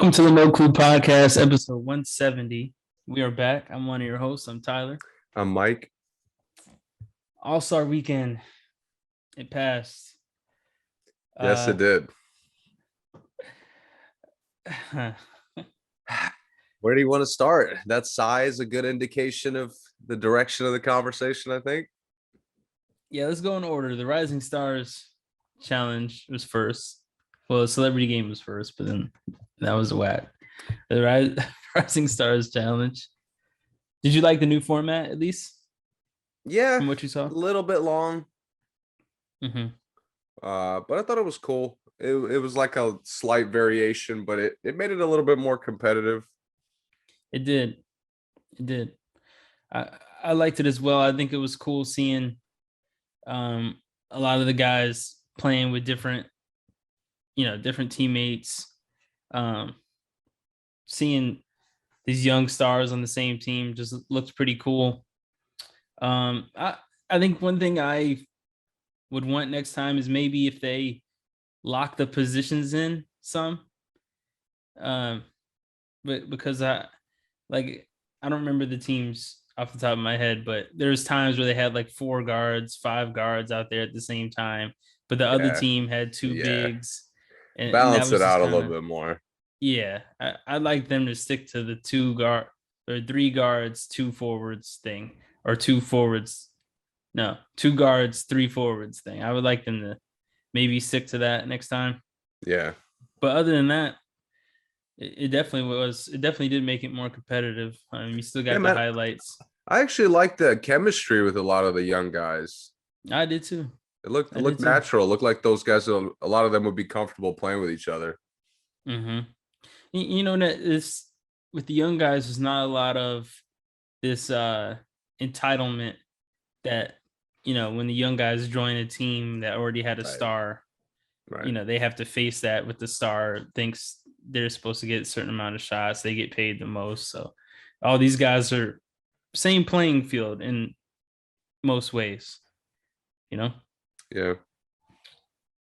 Welcome to the No Clue Podcast, episode 170. We are back. I'm one of your hosts. I'm Tyler. I'm Mike. All-Star Weekend. It passed. Yes, it did. Where do you want to start? That size a good indication of the direction of the conversation, I think. Yeah, let's go in order. The Rising Stars challenge was first. Well, the celebrity game was first, but then that was a whack. The Rising Stars challenge. Did you like the new format at least? Yeah, from what you saw, a little bit long. Mm-hmm. But I thought it was cool. It was like a slight variation, but it made it a little bit more competitive. It did. I liked it as well. I think it was cool seeing a lot of the guys playing with different teammates. Seeing these young stars on the same team just looked pretty cool. I think one thing I would want next time is maybe if they lock the positions in some. But because I don't remember the teams off the top of my head, but there's times where they had like 4 guards, 5 guards out there at the same time, but the other team had 2 bigs. And balance it out a little bit more. Yeah, I'd like them to stick to the 2 guards, 2 forwards thing, or 2 forwards. No, 2 guards, 3 forwards thing. I would like them to maybe stick to that next time. Yeah. But other than that, it definitely did make it more competitive. I mean, you still got the highlights. I actually like the chemistry with a lot of the young guys. I did too. It looked natural. It looked like those guys, a lot of them would be comfortable playing with each other. Mm-hmm. You know, that this with the young guys, there's not a lot of this entitlement that, when the young guys join a team that already had a star, right. They have to face that with the star thinks they're supposed to get a certain amount of shots. They get paid the most. So all these guys are same playing field in most ways, Yeah.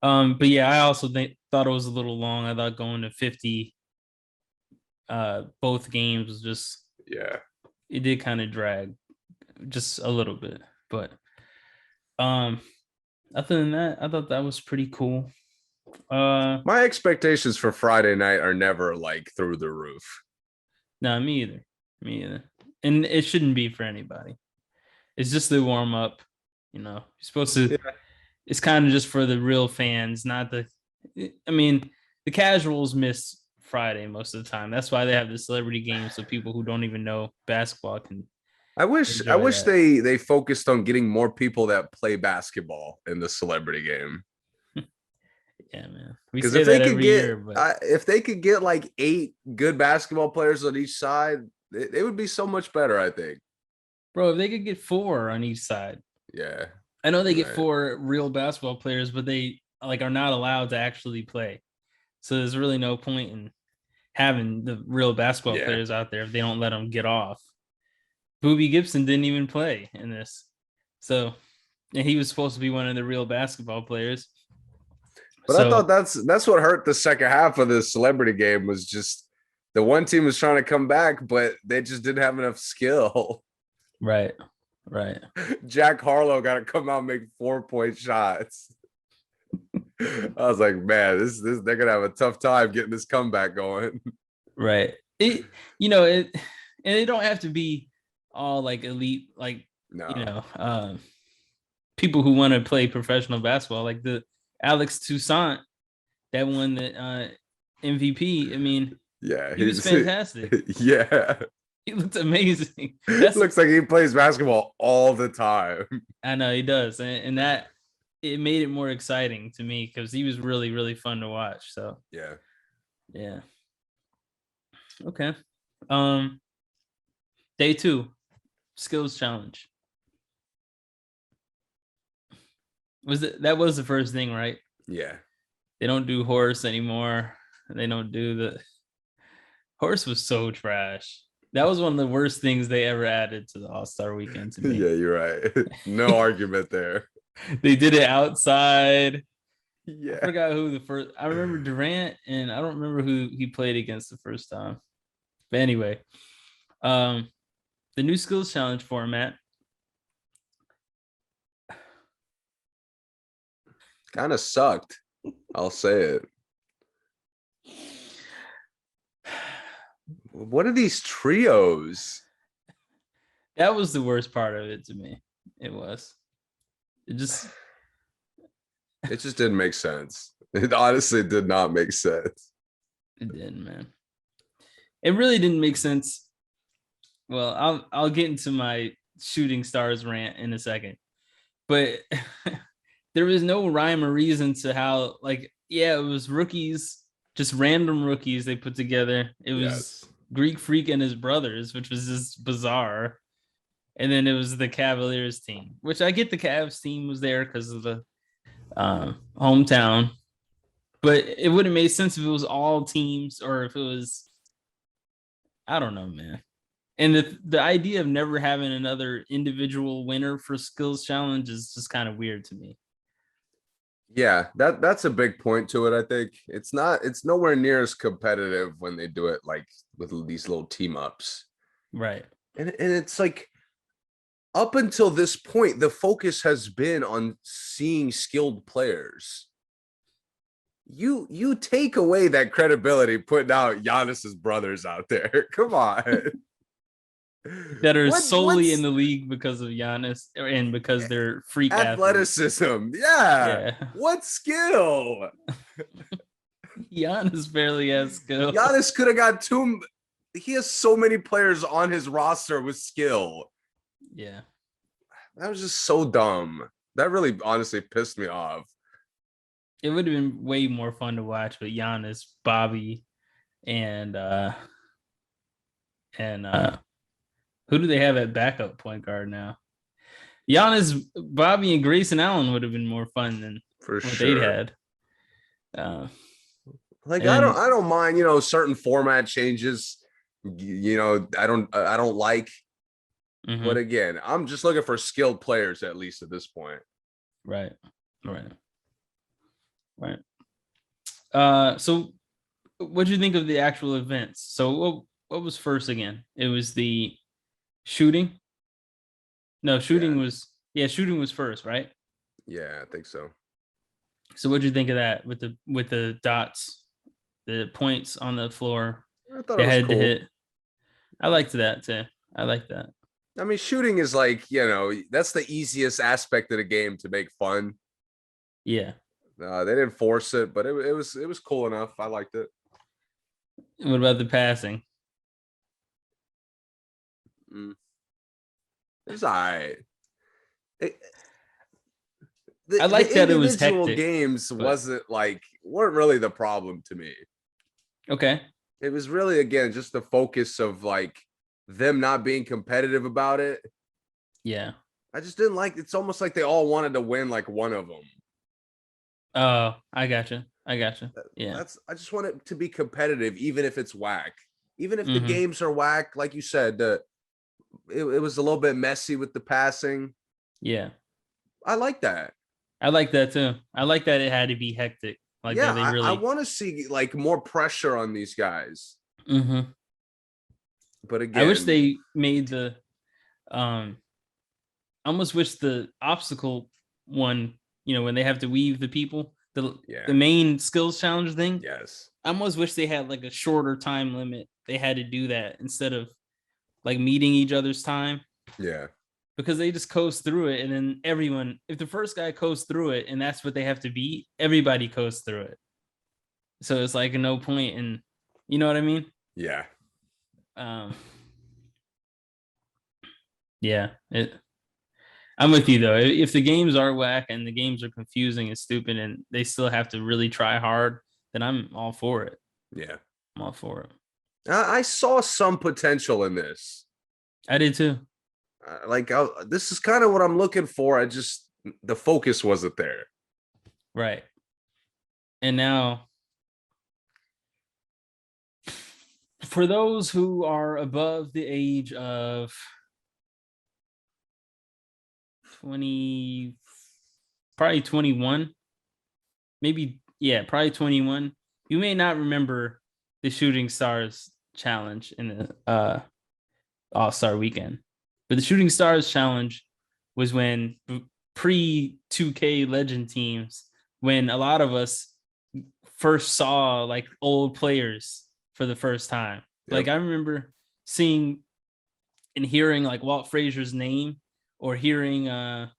But yeah, I also thought it was a little long. I thought going to 50 both games was just, it did kind of drag just a little bit. But other than that, I thought that was pretty cool. My expectations for Friday night are never like through the roof. No, me either. And it shouldn't be for anybody. It's just the warm up, you're supposed to. Yeah. It's kind of just for the real fans, not the casuals miss Friday most of the time. That's why they have the celebrity game, so people who don't even know basketball can. I wish they focused on getting more people that play basketball in the celebrity game. Yeah, man. Because if they could get like 8 good basketball players on each side, it would be so much better, I think. Bro, if they could get 4 on each side. Yeah. I know they get 4 real basketball players, but they are not allowed to actually play. So there's really no point in having the real basketball players out there if they don't let them get off. Boobie Gibson didn't even play in this. So, and he was supposed to be one of the real basketball players. But I thought that's what hurt the second half of the celebrity game was just the one team was trying to come back, but they just didn't have enough skill. Right. Jack Harlow got to come out and make 4-point shots. I was like, man, this they're gonna have a tough time getting this comeback going. Right. And it don't have to be all like elite, people who want to play professional basketball, like the Alex Toussaint that won the MVP. I mean, he was fantastic. Yeah. He looked amazing. Looks like he plays basketball all the time. I know he does. And that it made it more exciting to me because he was really, really fun to watch. So yeah. Okay. Day 2, skills challenge. That was the first thing, right? Yeah. They don't do horse anymore. They don't do the horse was so trash. That was one of the worst things they ever added to the All-Star Weekend to me. Yeah, you're right. No argument there. They did it outside. Yeah. I forgot who the first. I remember Durant, and I don't remember who he played against the first time. But anyway, the new skills challenge format. Kind of sucked. I'll say it. What are these trios? That was the worst part of it to me. It was. It just didn't make sense. It honestly did not make sense. It didn't, man. It really didn't make sense. Well, I'll get into my shooting stars rant in a second, but there was no rhyme or reason to how, like, yeah, it was rookies, just random rookies they put together. It was Greek Freak and his brothers, which was just bizarre. And then it was the Cavaliers team, which I get the Cavs team was there because of the hometown, but it would have made sense if it was all teams or if it was, I don't know, man. And the idea of never having another individual winner for skills challenge is just kind of weird to me. Yeah, that's a big point to it. I think it's nowhere near as competitive when they do it like with these little team ups. Right. And it's like up until this point, the focus has been on seeing skilled players. You take away that credibility putting out Giannis's brothers out there. Come on. That are solely in the league because of Giannis and because they're freak athleticism. Athletes. Yeah. What skill? Giannis barely has skill. Giannis could have got two. He has so many players on his roster with skill. Yeah. That was just so dumb. That really honestly pissed me off. It would have been way more fun to watch with Giannis, Bobby, and who do they have at backup point guard now? Giannis, Bobby, and Grayson Allen would have been more fun than for what sure they'd had. I don't mind, certain format changes. I don't like. Mm-hmm. But again, I'm just looking for skilled players at least at this point. Right. So what do you think of the actual events? So what was first again? It was the shooting. No, shooting was first, right? Yeah, I think so. So what do you think of that with the dots, the points on the floor? I thought it was cool. To hit. I liked that too. I like that. I mean, shooting is like, that's the easiest aspect of the game to make fun. Yeah. They didn't force it, but it was cool enough. I liked it. What about the passing? It's all right. I like that it was hectic. Games weren't really the problem to me. Okay. It was really, again, just the focus of like them not being competitive about it. Yeah. I just didn't like, it's almost like they all wanted to win like one of them. Oh, I gotcha. Yeah. I just want it to be competitive, even if it's whack. Even if the games are whack, like you said, it was a little bit messy with the passing. Yeah. I like that. I like that too. I like that it had to be hectic. Like, yeah, I want to see like more pressure on these guys. Mm-hmm. But again, I wish they made the I almost wish the obstacle one, when they have to weave the people, the main skills challenge thing. Yes. I almost wish they had like a shorter time limit. They had to do that instead of like meeting each other's time. Yeah. Because they just coast through it, and then everyone, if the first guy coasts through it and that's what they have to beat, everybody coasts through it. So it's like no point in, you know what I mean? Yeah. Yeah. I'm with you though. If the games are whack and the games are confusing and stupid and they still have to really try hard, then I'm all for it. Yeah. I'm all for it. I saw some potential in this. I did too. This is kind of what I'm looking for. The focus wasn't there. Right. And now, for those who are above the age of 20, probably 21, maybe, yeah, probably 21. You may not remember the Shooting Stars challenge in the All-Star weekend. But the Shooting Stars challenge was when pre 2K legend teams, when a lot of us first saw like old players for the first time. Yep. Like I remember seeing and hearing like Walt Frazier's name, or hearing Mark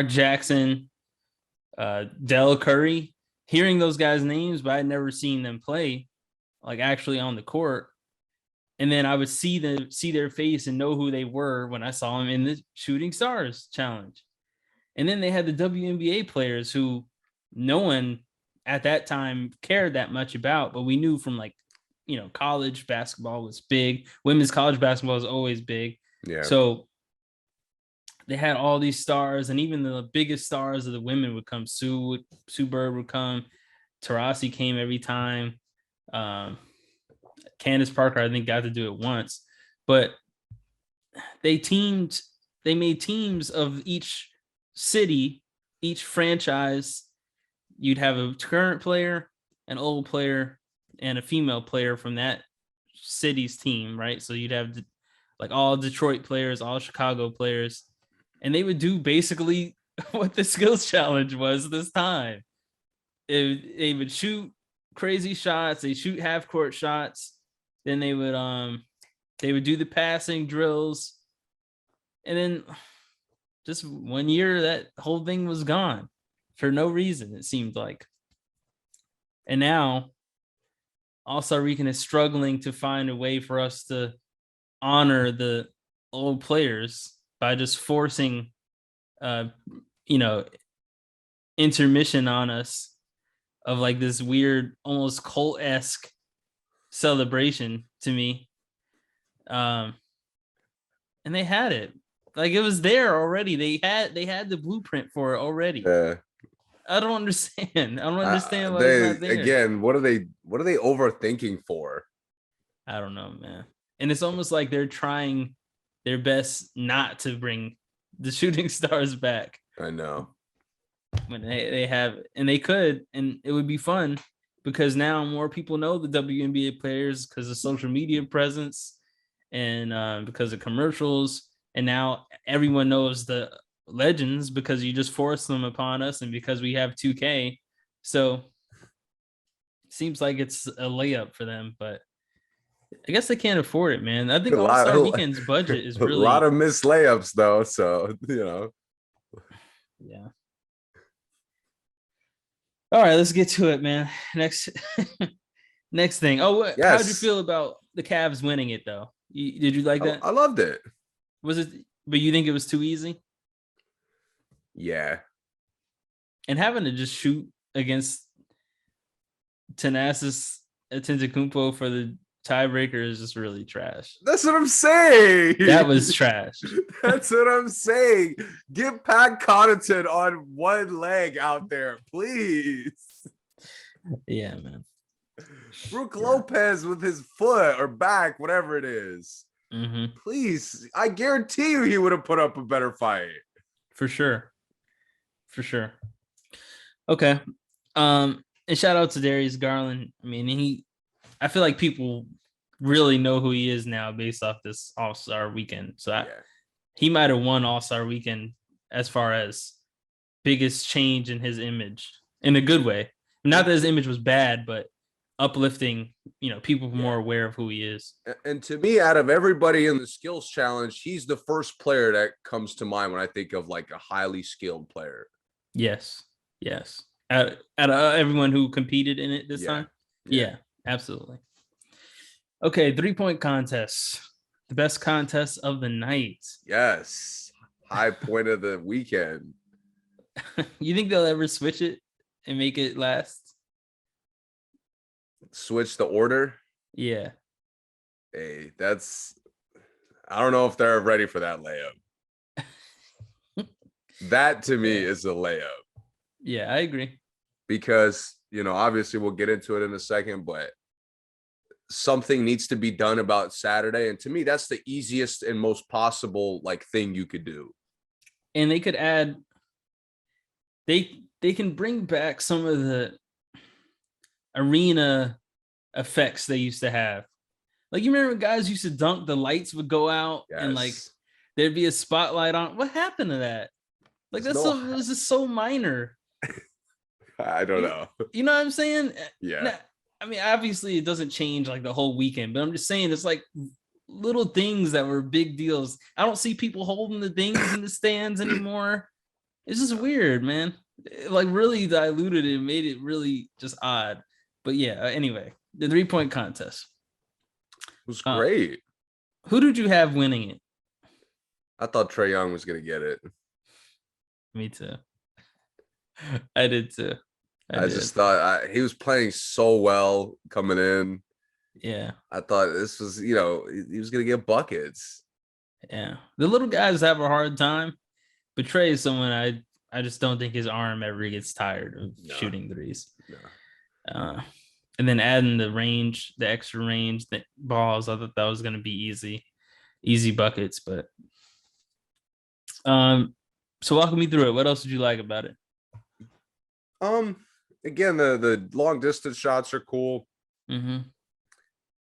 Jackson, Del Curry, hearing those guys' names, but I'd never seen them play like actually on the court. And then I would see their face and know who they were when I saw them in the Shooting Stars challenge. And then they had the WNBA players who no one at that time cared that much about, but we knew from like, college basketball was big. Women's college basketball is always big. Yeah. So they had all these stars, and even the biggest stars of the women would come. Sue Bird would come. Taurasi came every time. Candace Parker, I think, got to do it once, but they made teams of each city, each franchise. You'd have a current player, an old player, and a female player from that city's team, right? So you'd have like all Detroit players, all Chicago players, and they would do basically what the skills challenge was this time. They would shoot crazy shots, they shoot half court shots, then they would do the passing drills, and then just 1 year that whole thing was gone for no reason, it seemed like. And now All-Star Weekend is struggling to find a way for us to honor the old players by just forcing intermission on us of like this weird, almost cult-esque celebration to me. And they had it. Like it was there already. They had the blueprint for it already. I don't understand. I don't understand why it's not there. Again, what are they overthinking for? I don't know, man. And it's almost like they're trying their best not to bring the Shooting Stars back. I know. When they have, and they could, and it would be fun because now more people know the WNBA players because of social media presence and because of commercials. And now everyone knows the legends because you just force them upon us, and because we have 2K. So it seems like it's a layup for them, but I guess they can't afford it, man. I think All-Star Weekend's budget is really a lot of missed layups though. So, Yeah. All right, let's get to it, man. Next thing. Oh, yes. How'd you feel about the Cavs winning it though? Did you like that? I loved it. Was it, but you think it was too easy? Yeah. And having to just shoot against Thanasis Antetokounmpo for the tiebreaker is just really trash. That's what I'm saying. That was trash. That's what I'm saying. Get Pat Connaughton on one leg out there, please. Yeah, man. Brook Lopez with his foot or back, whatever it is. Mm-hmm. Please, I guarantee you he would have put up a better fight. For sure. Okay. And shout out to Darius Garland. I mean, I feel like people really know who he is now based off this All-Star Weekend. So he might have won All-Star Weekend as far as biggest change in his image in a good way. Not that his image was bad, but uplifting, people more aware of who he is. And to me, out of everybody in the skills challenge, he's the first player that comes to mind when I think of like a highly skilled player. Yes. Out of everyone who competed in it this time. Yeah, absolutely. Okay, 3-point contest. The best contest of the night. Yes. High point of the weekend. You think they'll ever switch it and make it last? Switch the order? Yeah. Hey, I don't know if they're ready for that layup. That to me is a layup. Yeah, I agree. Because, obviously we'll get into it in a second, but something needs to be done about Saturday. And to me, that's the easiest and most possible thing you could do. and they could add. They can bring back some of the arena effects they used to have. Like, you remember guys used to dunk, the lights would go out and like Yes. there'd be a spotlight on. What happened to that? Like, There's that's no, so, it was just so minor. I don't You, know. you know what I'm saying? Yeah. I mean, obviously it doesn't change like the whole weekend, but I'm just saying it's like little things that were big deals. I don't see people holding the things in the stands anymore. It's just weird, man. It, like, really diluted it, made it really just odd. But yeah, anyway, the 3-point contest. It was Uh, great. who did you have winning it? I thought Trae Young was going to get it. Me too. I did too. I just thought he was playing so well coming in. Yeah. I thought this was, he was going to get buckets. Yeah. The little guys have a hard time, but Trey is someone I just don't think his arm ever gets tired of shooting threes. No. And then adding the range, the extra range, the balls, I thought that was going to be easy buckets. But so walk me through it. What else did you like about it? Again, the long distance shots are cool. Mm-hmm.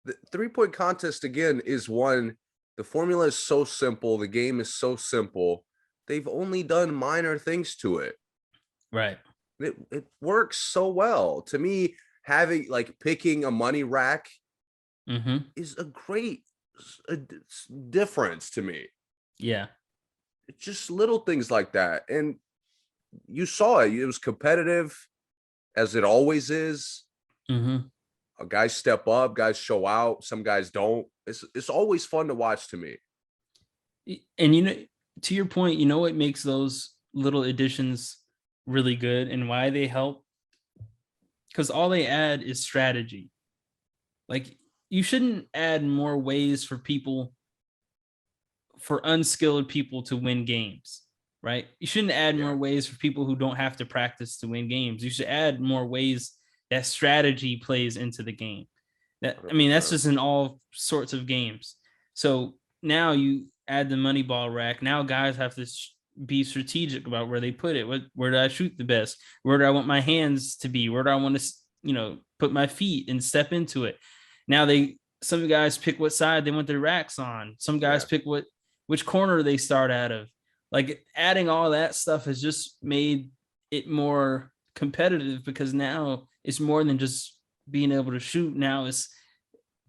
The 3-point contest again is one. The formula is so simple. The game is so simple. They've only done minor things to it. Right. It works so well. To me, having like picking a money rack is a great difference to me. Yeah. It's just little things like that. And you saw it. It was competitive, as it always is. Guys step up, guys show out, some guys don't. It's always fun to watch to me. And to your point, what makes those little additions really good and why they help? Because all they add is strategy. Like, you shouldn't add more ways for unskilled people to win games, right? You shouldn't add more ways for people who don't have to practice to win games. You should add more ways that strategy plays into the game. That's just in all sorts of games. So now you add the money ball rack. Now guys have to be strategic about where they put it. Where do I shoot the best? Where do I want my hands to be? Where do I want to, put my feet and step into it? Now some guys pick what side they want their racks on. Some guys pick which corner they start out of. Like, adding all that stuff has just made it more competitive, because now it's more than just being able to shoot. Now it's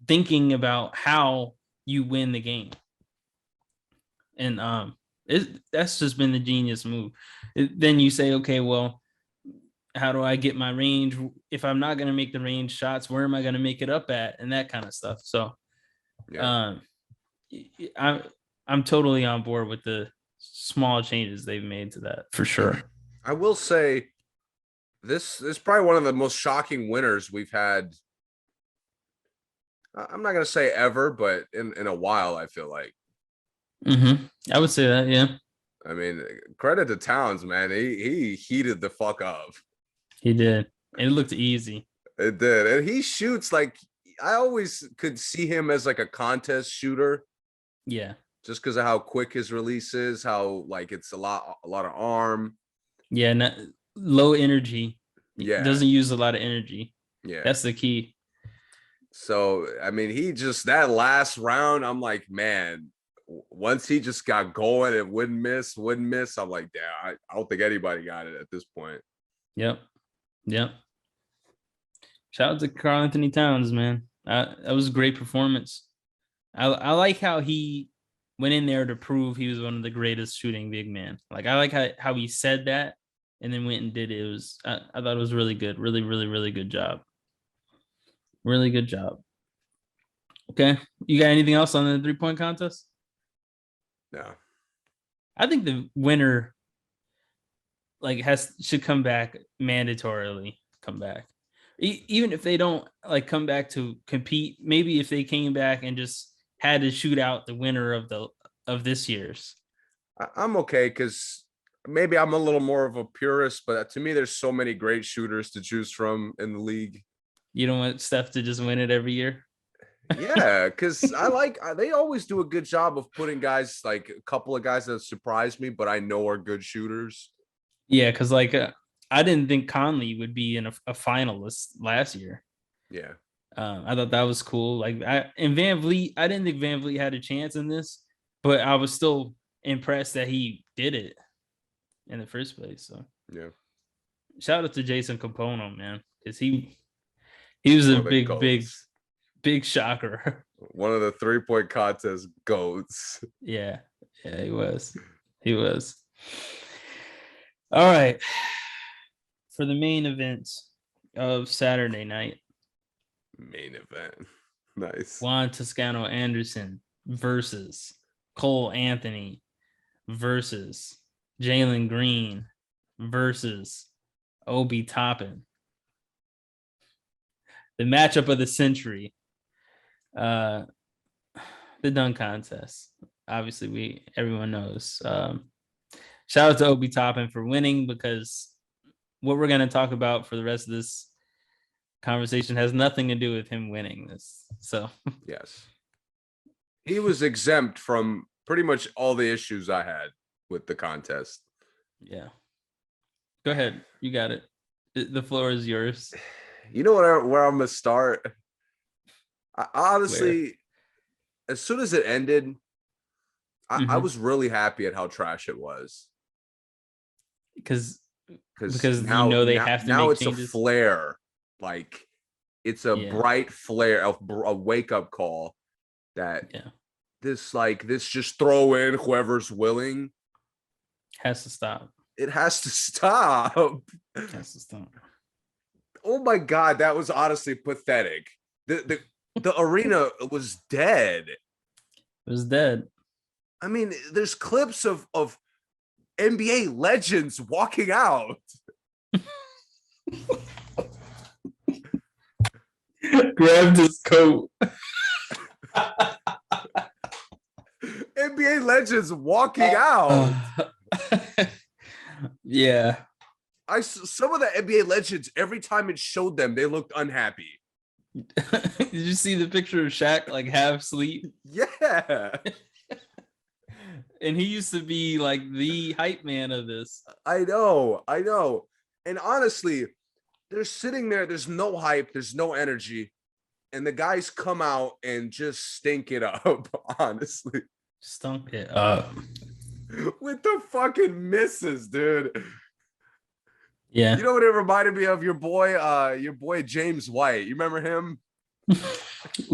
thinking about how you win the game. And that's just been the genius move. Then you say, okay, well, how do I get my range? If I'm not going to make the range shots, where am I going to make it up at? And that kind of stuff. So I'm totally on board with the small changes they've made to that, for sure. I will say this is probably one of the most shocking winners we've had. I'm not going to say ever, but in a while, I feel like. I would say that, yeah. I mean, credit to Towns, man. He heated the fuck up. He did. And it looked easy. It did. And he shoots like, I always could see him as like a contest shooter. Yeah. Just because of how quick his release is, how like it's a lot of arm. Yeah, low energy. Yeah. Doesn't use a lot of energy. Yeah. That's the key. So, I mean, he just, that last round, I'm like, man, once he just got going, it wouldn't miss. I'm like, damn, I don't think anybody got it at this point. Yep. Shout out to Karl-Anthony Towns, man. That was a great performance. I like how he went in there to prove he was one of the greatest shooting big men. Like, I like how he said that and then went and did it. I thought it was really good. Really, really, really good job. Really good job. Okay. You got anything else on the 3-point contest? No. I think the winner should come back, mandatorily come back. Even if they don't come back to compete, maybe if they came back and just had to shoot out the winner of this year's. I'm okay, because maybe I'm a little more of a purist, but to me, there's so many great shooters to choose from in the league. You don't want Steph to just win it every year? Yeah, because they always do a good job of putting guys, like a couple of guys that surprise me, but I know are good shooters. Yeah, because like I didn't think Conley would be in a finalist last year. Yeah. I thought that was cool. And Van Vliet, I didn't think Van Vliet had a chance in this, but I was still impressed that he did it in the first place. So Yeah. shout out to Jason Capono, man, because he was One a of the goats. big shocker. One of the 3-point contest goats. Yeah, he was. He was. All right. For the main event of Saturday night, Main event. Nice. Juan Toscano Anderson versus Cole Anthony versus Jalen Green versus Obi Toppin. The matchup of the century. The dunk contest. Obviously, everyone knows. Shout out to Obi Toppin for winning, because what we're going to talk about for the rest of this conversation has nothing to do with him winning this. So yes, he was exempt from pretty much all the issues I had with the contest. Yeah, go ahead, you got it. The floor is yours. You know where I'm gonna start? Honestly, as soon as it ended, I was really happy at how trash it was. Because now, you know they have to now make it's changes. a flare, like it's a bright flare, a wake up call that this just throw in whoever's willing has to stop. It has to stop. It has to stop. Oh my God, that was honestly pathetic. The arena was dead. It was dead. I mean, there's clips of NBA legends walking out. Grabbed his coat. NBA legends walking out. Yeah. Some of the NBA legends, every time it showed them, they looked unhappy. Did you see the picture of Shaq like half asleep? Yeah. And he used to be like the hype man of this. I know. And honestly, they're sitting there. There's no hype. There's no energy. And the guys come out and just stink it up, honestly. Stunk it up. With the fucking misses, dude. Yeah. You know what it reminded me of? Your boy James White. You remember him?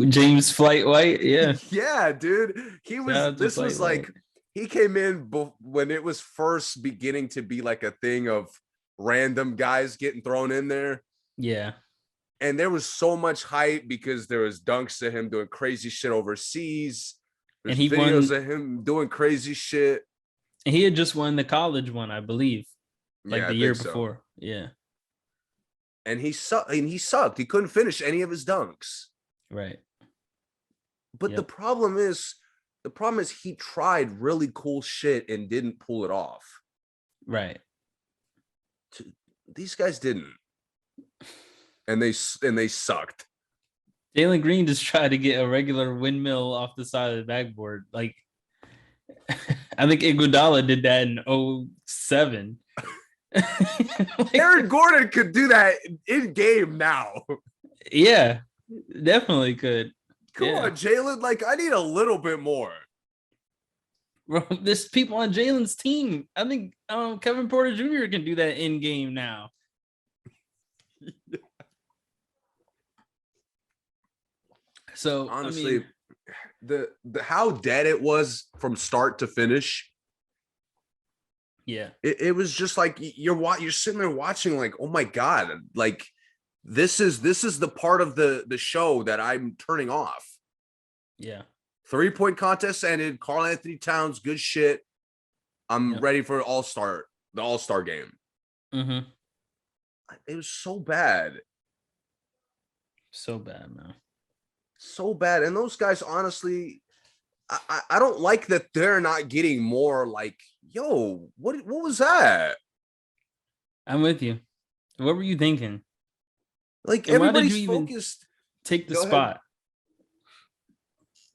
James Flight White? Yeah. Yeah, dude. He came in when it was first beginning to be like a thing of random guys getting thrown in there. Yeah. And there was so much hype because there was dunks of him doing crazy shit overseas. There's videos of him doing crazy shit. And he had just won the college one, I believe. Like the year before. Yeah. And he sucked. He couldn't finish any of his dunks. Right. But the problem is he tried really cool shit and didn't pull it off. Right. These guys didn't. And they sucked. Jalen Green just tried to get a regular windmill off the side of the backboard. Like, I think Iguodala did that in 2007. Aaron Gordon could do that in game now. Yeah, definitely could. Come on, Jalen. Like, I need a little bit more. Bro, there's people on Jalen's team. I think Kevin Porter Jr. can do that in game now. So honestly, the how dead it was from start to finish. Yeah, it was just like you're sitting there watching, like, oh my God, like this is the part of the show that I'm turning off. Yeah. 3-point contest ended. Karl Anthony Towns, good shit. I'm ready for the All-Star game. Mm-hmm. It was so bad. So bad, man. So bad. And those guys, honestly, I don't like that they're not getting more like, yo, what was that? I'm with you. What were you thinking? Like, everybody's focused. Take the spot.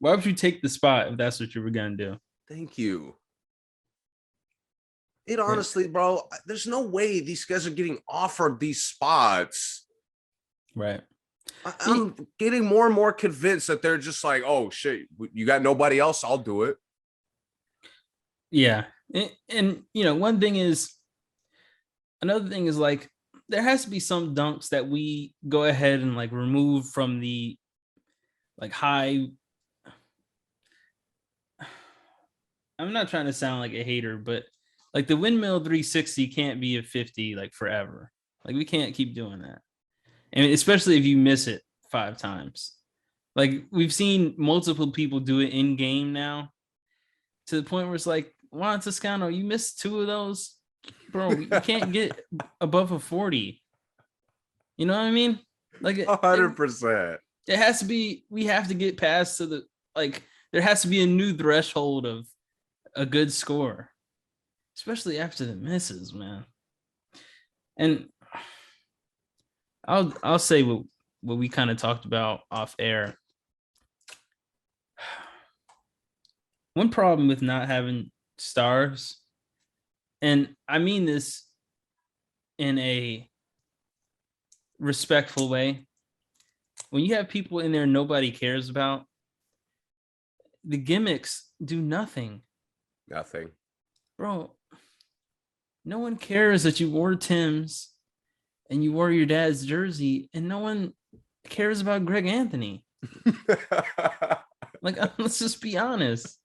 Why would you take the spot if that's what you were gonna do? Thank you. It honestly, bro, there's no way these guys are getting offered these spots. Right. I'm getting more and more convinced that they're just like, oh shit, you got nobody else, I'll do it. Yeah. And you know, another thing is like there has to be some dunks that we go ahead and like remove from the like high. I'm not trying to sound like a hater, but like the windmill 360 can't be a 50 like forever. Like we can't keep doing that. And especially if you miss it 5 times. Like we've seen multiple people do it in game now to the point where it's like, Juan Toscano, you missed 2 of those. Bro, you can't get above a 40. You know what I mean? Like 100%. It has to be, we have to get past to the, like, there has to be a new threshold of a good score, especially after the misses, man. And I'll say what we kind of talked about off air. One problem with not having stars, and I mean this in a respectful way, when you have people in there nobody cares about, the gimmicks do nothing. Nothing. Bro, no one cares that you wore Tim's and you wore your dad's jersey, and no one cares about Greg Anthony. Like, let's just be honest.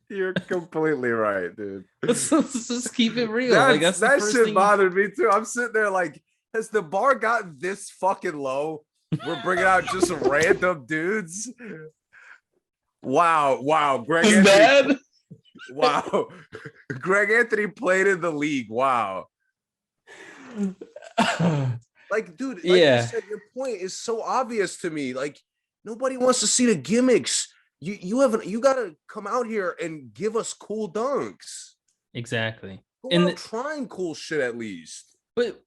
You're completely right, dude. Let's just keep it real. That shit bothered me too. I'm sitting there like, has the bar gotten this fucking low? We're bringing out just random dudes. Wow. Greg Anthony. Bad? Wow. Greg Anthony played in the league. Wow. Like, dude, like you said, your point is so obvious to me. Like, nobody wants to see the gimmicks. You gotta come out here and give us cool dunks. Exactly. And trying cool shit at least. But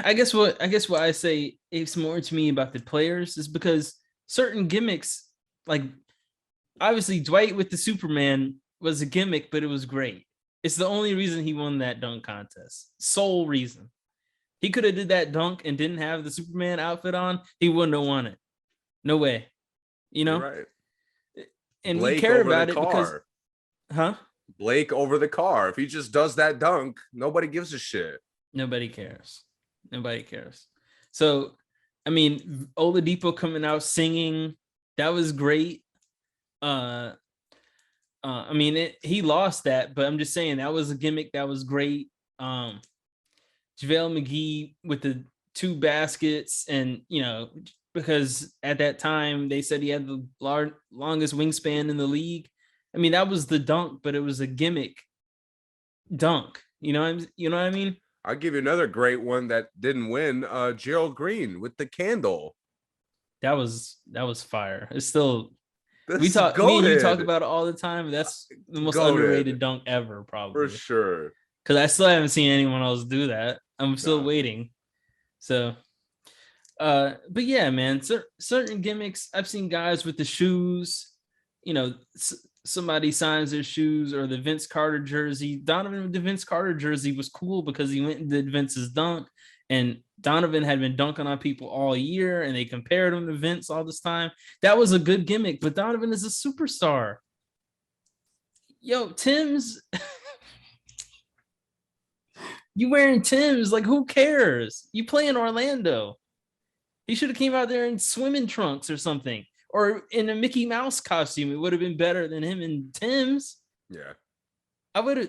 I guess what I say it's more to me about the players is because certain gimmicks, like obviously Dwight with the Superman was a gimmick, but it was great. It's the only reason he won that dunk contest. Sole reason. He could have did that dunk and didn't have the Superman outfit on, he wouldn't have won it. No way. You know? You're right. And Blake we care about it because, Blake over the car. If he just does that dunk, nobody gives a shit. Nobody cares. So, I mean, Oladipo coming out singing, that was great. I mean, he lost that, but I'm just saying that was a gimmick that was great. JaVale McGee with the 2 baskets, and you know, because at that time they said he had the longest wingspan in the league. I mean, that was the dunk, but it was a gimmick dunk. You know what I mean? I'll give you another great one that didn't win. Gerald Green with the candle. That was fire. It's still me and you talk about it all the time. That's the most underrated dunk ever, probably. For sure. Because I still haven't seen anyone else do that. I'm still waiting. So, but yeah, man, certain gimmicks. I've seen guys with the shoes. You know, somebody signs their shoes or the Vince Carter jersey. Donovan with the Vince Carter jersey was cool because he went and did Vince's dunk, and Donovan had been dunking on people all year, and they compared him to Vince all this time. That was a good gimmick, but Donovan is a superstar. Yo, Tim's. You wearing Tim's, like who cares? You play in Orlando. He should have came out there in swimming trunks or something, or in a Mickey Mouse costume. It would have been better than him in Tim's. Yeah, I would have.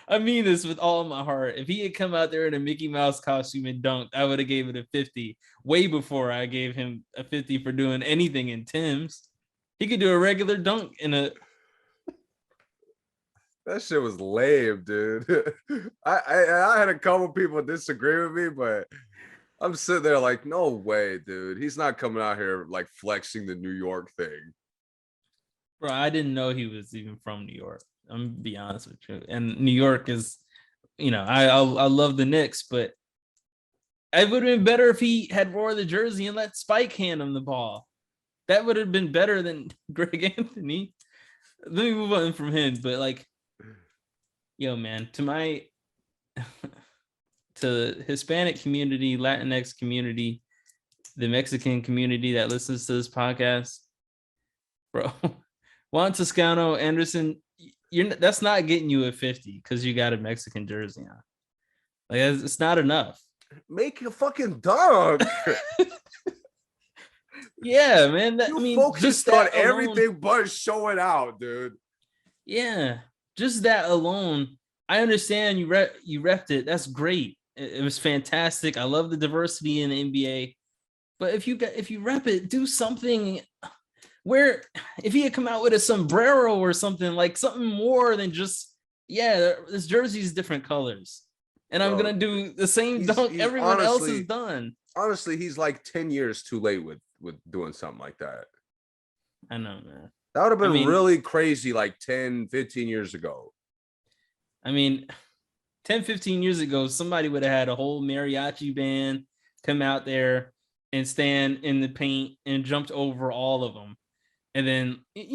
I mean this with all my heart. If he had come out there in a Mickey Mouse costume and dunked, I would have gave it a 50 way before I gave him a 50 for doing anything in Tim's. He could do a regular dunk in a. That shit was lame, dude. I had a couple people disagree with me, but I'm sitting there like, no way, dude. He's not coming out here like flexing the New York thing. Bro, I didn't know he was even from New York. I'm gonna be honest with you. And New York is, you know, I love the Knicks, but it would have been better if he had wore the jersey and let Spike hand him the ball. That would have been better than Greg Anthony. Let me move on from him, but like, yo, man, to the Hispanic community, Latinx community, the Mexican community that listens to this podcast, bro, Juan Toscano, Anderson, that's not getting you a 50 because you got a Mexican jersey on. Like, it's not enough. Make a fucking dunk. Yeah, man. Focused just on that everything but showing out, dude. Yeah, just that alone. I understand you repped it. That's great. It was fantastic. I love the diversity in the NBA. But if you rep it, do something where if he had come out with a sombrero or something, like something more than just, yeah, this jersey is different colors. And I'm gonna do the same dunk everyone else has done. Honestly, he's like 10 years too late with doing something like that. I know, man. That would have been really crazy like 10, 15 years ago. I mean, 10, 15 years ago, somebody would have had a whole mariachi band come out there and stand in the paint and jumped over all of them. And then, it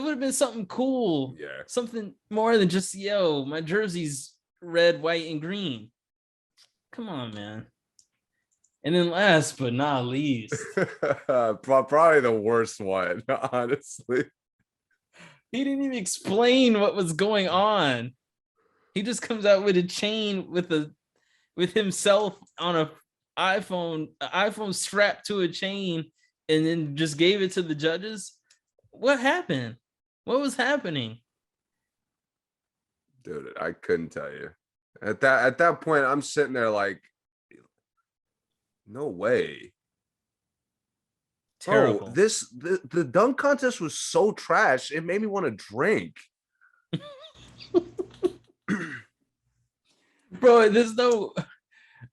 would have been something cool. Yeah. Something more than just, yo, my jersey's red, white, and green. Come on, man. And then last but not least. Probably the worst one, honestly. He didn't even explain what was going on. He just comes out with a chain with himself on an iPhone strapped to a chain, and then just gave it to the judges. What happened? What was happening? Dude, I couldn't tell you. At that point, I'm sitting there like, no way. Terrible. Oh, the dunk contest was so trash. It made me want to drink. Bro, there's no.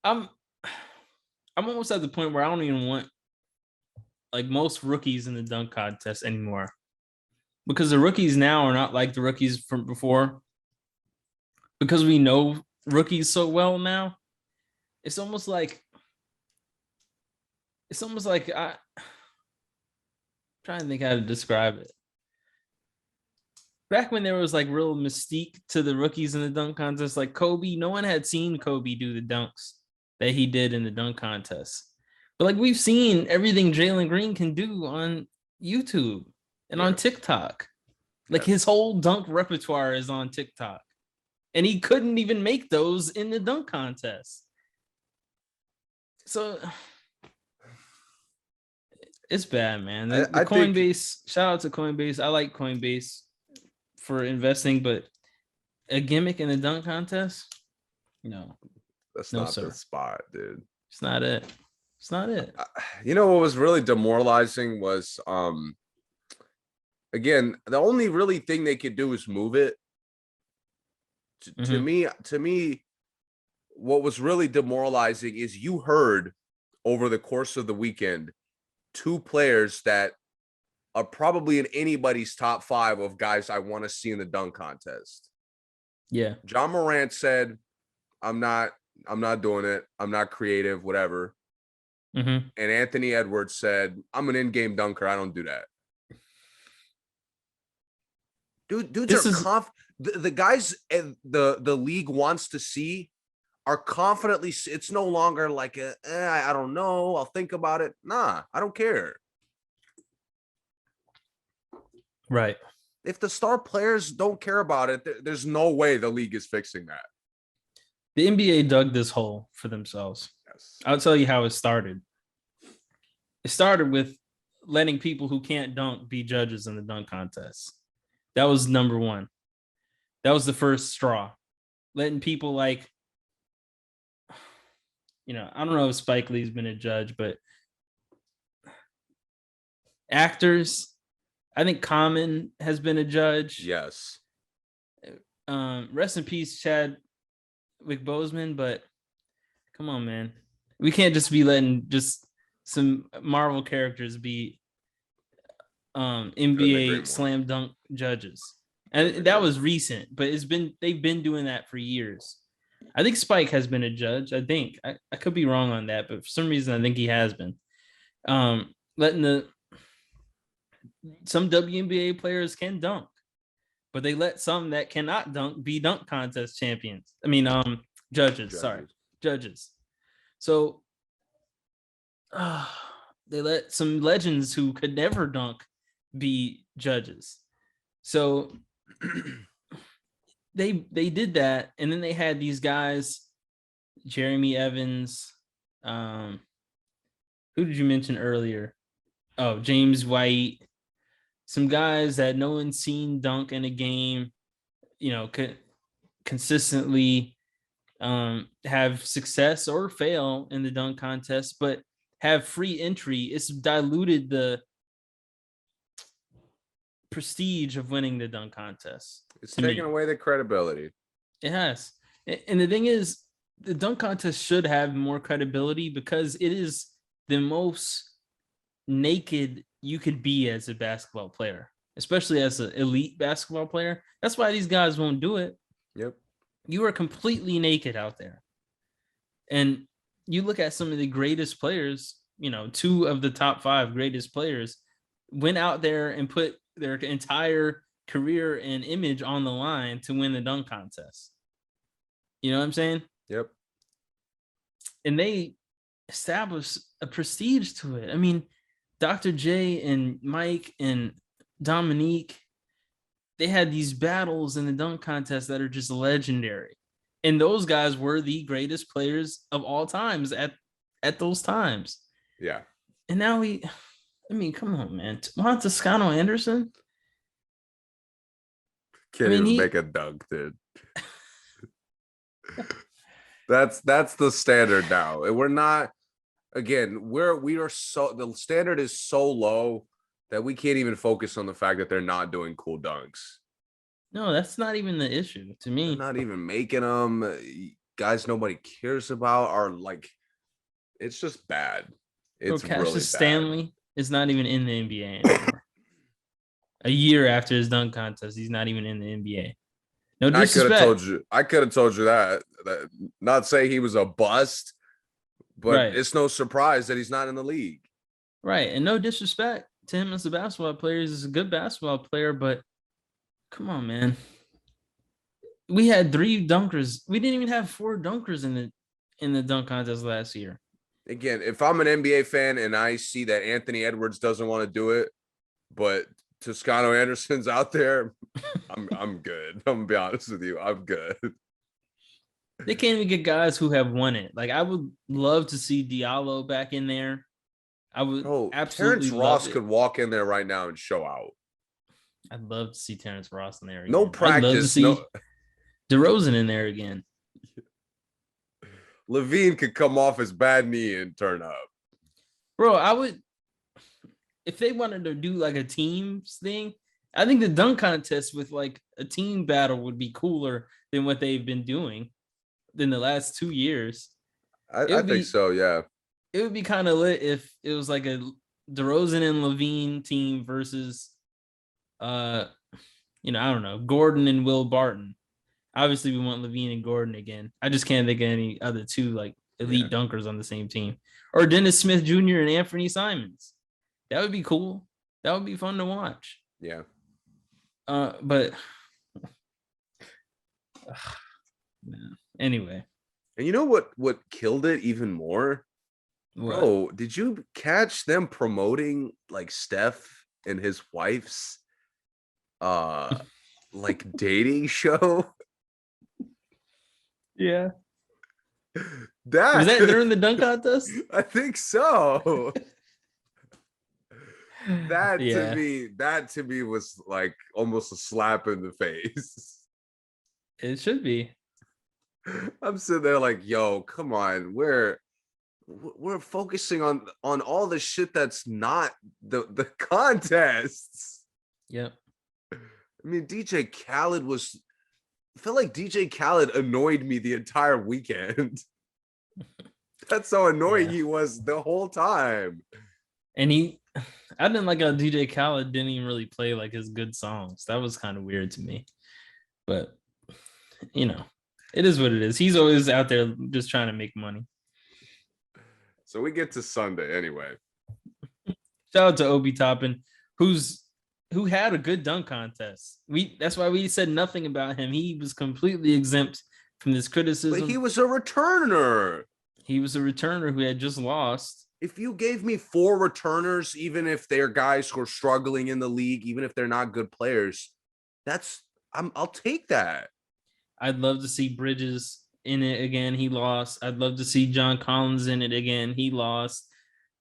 I'm almost at the point where I don't even want like most rookies in the dunk contest anymore, because the rookies now are not like the rookies from before. Because we know rookies so well now, it's almost like I'm trying to think how to describe it. Back when there was like real mystique to the rookies in the dunk contest, like Kobe, no one had seen Kobe do the dunks that he did in the dunk contest. But like we've seen everything Jalen Green can do on YouTube and on TikTok. Like his whole dunk repertoire is on TikTok. And he couldn't even make those in the dunk contest. So it's bad, man. The Coinbase, shout out to Coinbase. I like Coinbase for investing, but a gimmick in the dunk contest? No. That's not the spot, dude. It's not it. It's not it. You know what was really demoralizing was again, the only really thing they could do is move it. To me, what was really demoralizing is you heard over the course of the weekend 2 players that are probably in anybody's top 5 of guys I want to see in the dunk contest. Yeah. John Morant said, I'm not doing it. I'm not creative, whatever. Mm-hmm. And Anthony Edwards said, I'm an in-game dunker. I don't do that. Dudes are the guys the league wants to see are confidently. It's no longer like I don't know. I'll think about it. Nah, I don't care. Right. If the star players don't care about it, there's no way the league is fixing that. The NBA dug this hole for themselves. Yes. I'll tell you how it started. It started with letting people who can't dunk be judges in the dunk contest. That was number one. That was the first straw. Letting people like, I don't know if Spike Lee's been a judge, but actors, I think Common has been a judge. Yes. Rest in peace, Chadwick Boseman, but come on, man. We can't just be letting just some Marvel characters be NBA slam dunk judges. And that was recent, but they've been doing that for years. I think Spike has been a judge. I think I could be wrong on that, but for some reason I think he has been. Letting some WNBA players can dunk, but they let some that cannot dunk be dunk contest champions. I mean, judges. Sorry, judges. So they let some legends who could never dunk be judges. So they did that, and then they had these guys, Jeremy Evans. Who did you mention earlier? Oh, James White. Some guys that no one's seen dunk in a game, consistently have success or fail in the dunk contest, but have free entry. It's diluted the prestige of winning the dunk contest. It's taken away the credibility. It has. And the thing is, the dunk contest should have more credibility because it is the most naked you could be as a basketball player, especially as an elite basketball player. That's why these guys won't do it. Yep. You are completely naked out there. And you look at some of the greatest players, 2 of the top 5 greatest players went out there and put their entire career and image on the line to win the dunk contest. You know what I'm saying? Yep. And they established a prestige to it. I mean, Dr. J and Mike and Dominique, they had these battles in the dunk contest that are just legendary. And those guys were the greatest players of all times at those times. Yeah. And now come on, man. Juan Toscano Anderson? Can't even make a dunk, dude. That's the standard now. We're not, again, the standard is so low that we can't even focus on the fact that they're not doing cool dunks. No, that's not even the issue to me. They're not even making them. Guys nobody cares about are like, it's just bad. It's Cassius really bad. Stanley is not even in the NBA anymore. A year after his dunk contest, he's not even in the NBA. No disrespect. I could have told you that. Not saying he was a bust, but right. It's no surprise that he's not in the league. Right. And no disrespect to him as a basketball player. He's a good basketball player, but come on, man. We had 3 dunkers. We didn't even have 4 dunkers in the dunk contest last year. Again, if I'm an NBA fan and I see that Anthony Edwards doesn't want to do it, but Toscano Anderson's out there, I'm good. I'm gonna be honest with you. I'm good. They can't even get guys who have won it. Like, I would love to see Diallo back in there. I would absolutely. Terrence Ross could walk in there right now and show out. I'd love to see Terrence Ross in there again. No practice. I'd love to see DeRozan in there again. Levine could come off his bad knee and turn up. Bro, I would, if they wanted to do like a teams thing, I think the dunk contest with like a team battle would be cooler than what they've been doing in the last 2 years. I think so, yeah. It would be kind of lit if it was like a DeRozan and Levine team versus, I don't know, Gordon and Will Barton. Obviously, we want Levine and Gordon again. I just can't think of any other 2 like elite dunkers on the same team. Or Dennis Smith Jr. and Anthony Simons. That would be cool. That would be fun to watch. Yeah. But man. Anyway. And you know what killed it even more? What? Bro, did you catch them promoting like Steph and his wife's like dating show? Yeah. Was that during the dunk contest? I think so. That to me was like almost a slap in the face. It should be. I'm sitting there like, yo, come on. We're focusing on all the shit that's not the contests. Yep. I mean, I felt like DJ Khaled annoyed me the entire weekend. That's how annoying he was the whole time. And I didn't like how DJ Khaled didn't even really play like his good songs. That was kind of weird to me. But, it is what it is. He's always out there just trying to make money. So we get to Sunday anyway. Shout out to Obi Toppin, who had a good dunk contest. That's why we said nothing about him. He was completely exempt from this criticism. But he was a returner. He was a returner who had just lost. If you gave me 4 returners, even if they're guys who are struggling in the league, even if they're not good players, I'll take that. I'd love to see Bridges in it again. He lost. I'd love to see John Collins in it again. He lost.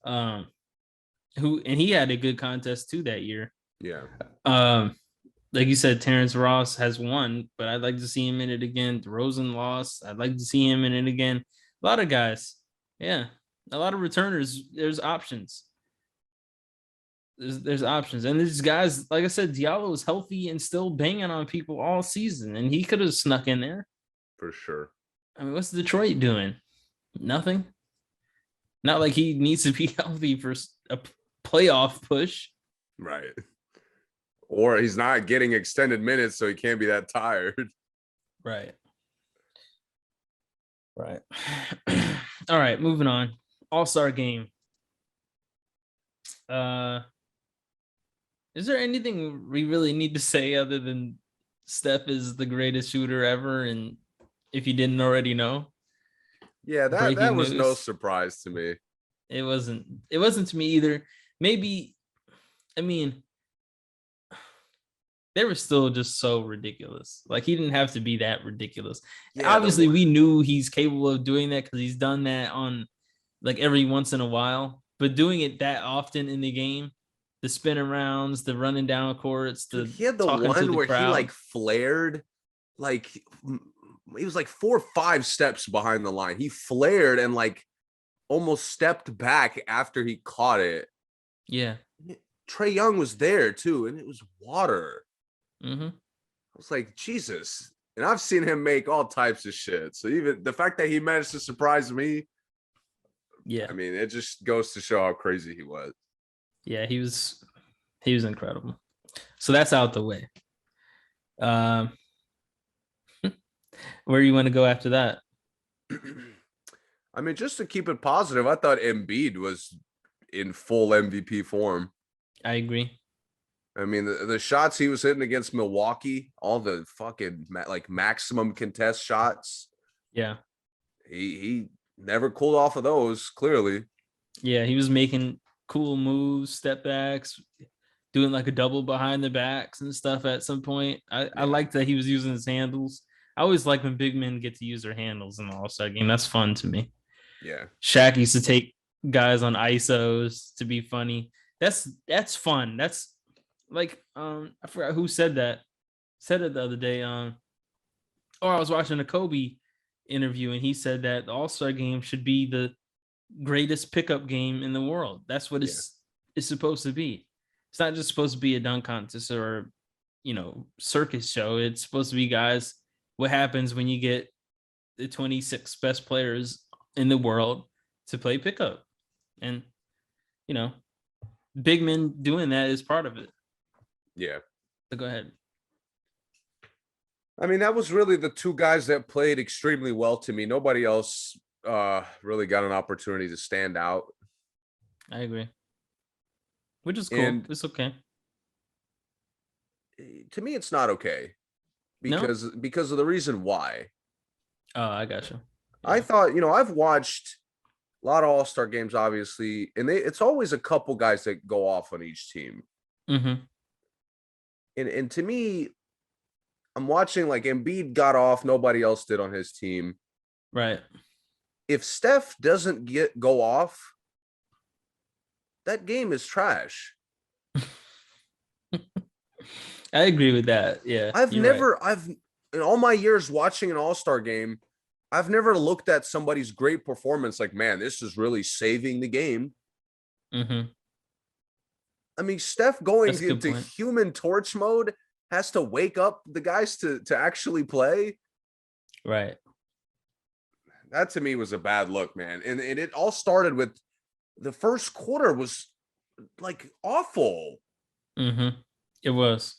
He had a good contest too that year. Yeah. Like you said, Terrence Ross has won, but I'd like to see him in it again. DeRozan lost. I'd like to see him in it again. A lot of guys. Yeah. A lot of returners. There's options. There's options. And these guys, like I said, Diallo is healthy and still banging on people all season, and he could have snuck in there. For sure. I mean, what's Detroit doing? Nothing. Not like he needs to be healthy for a playoff push. Right. Or he's not getting extended minutes, so he can't be that tired. Right. All right, moving on. All-Star game. Is there anything we really need to say other than Steph is the greatest shooter ever? And if you didn't already know, yeah, that was no surprise to me. It wasn't to me either. Maybe, I mean, they were still just so ridiculous. Like, he didn't have to be that ridiculous. Yeah, obviously, we knew he's capable of doing that because he's done that on like every once in a while. But doing it that often in the game, the spin arounds, the running down courts, he had the one where crowd. He like flared, like he was like 4 or 5 steps behind the line. He flared and like almost stepped back after he caught it. Yeah. Trae Young was there too, and it was water. Mm-hmm. I was like, Jesus. And I've seen him make all types of shit. So even the fact that he managed to surprise me, yeah, I mean, it just goes to show how crazy he was. Yeah, he was incredible. So that's out the way. Where do you want to go after that? I mean, just to keep it positive, I thought Embiid was in full MVP form. I agree. I mean, the shots he was hitting against Milwaukee, all the fucking like maximum contest shots. Yeah. He never cooled off of those, clearly. Yeah, he was making cool moves, step backs, doing like a double behind the backs and stuff at some point. I like that he was using his handles. I always like when big men get to use their handles in the All-Star game. That's fun to me. Yeah. Shaq used to take guys on ISOs to be funny. That's fun. That's like I forgot who said that. Said it the other day. I was watching a Kobe interview and he said that the All-Star game should be the greatest pickup game in the world. That's what it's supposed to be. It's not just supposed to be a dunk contest or circus show. It's supposed to be, guys, what happens when you get the 26 best players in the world to play pickup. And big men doing that is part of it. Yeah. So go ahead. I mean, that was really the 2 guys that played extremely well to me. Nobody else really got an opportunity to stand out. I agree. Which is cool. And it's okay. To me, it's not okay because of the reason why. Oh, I got you. Yeah. I thought, I've watched a lot of All-Star games, obviously, and it's always a couple guys that go off on each team. Mm-hmm. And to me, I'm watching like Embiid got off, nobody else did on his team. Right. If Steph doesn't go off, that game is trash. I agree with that. Yeah. I've in all my years watching an All-Star game, I've never looked at somebody's great performance like, man, this is really saving the game. Mm-hmm. I mean, Steph going into human torch mode has to wake up the guys to actually play. Right. That to me was a bad look, man. And it all started with the first quarter was like awful. Mm-hmm. It was.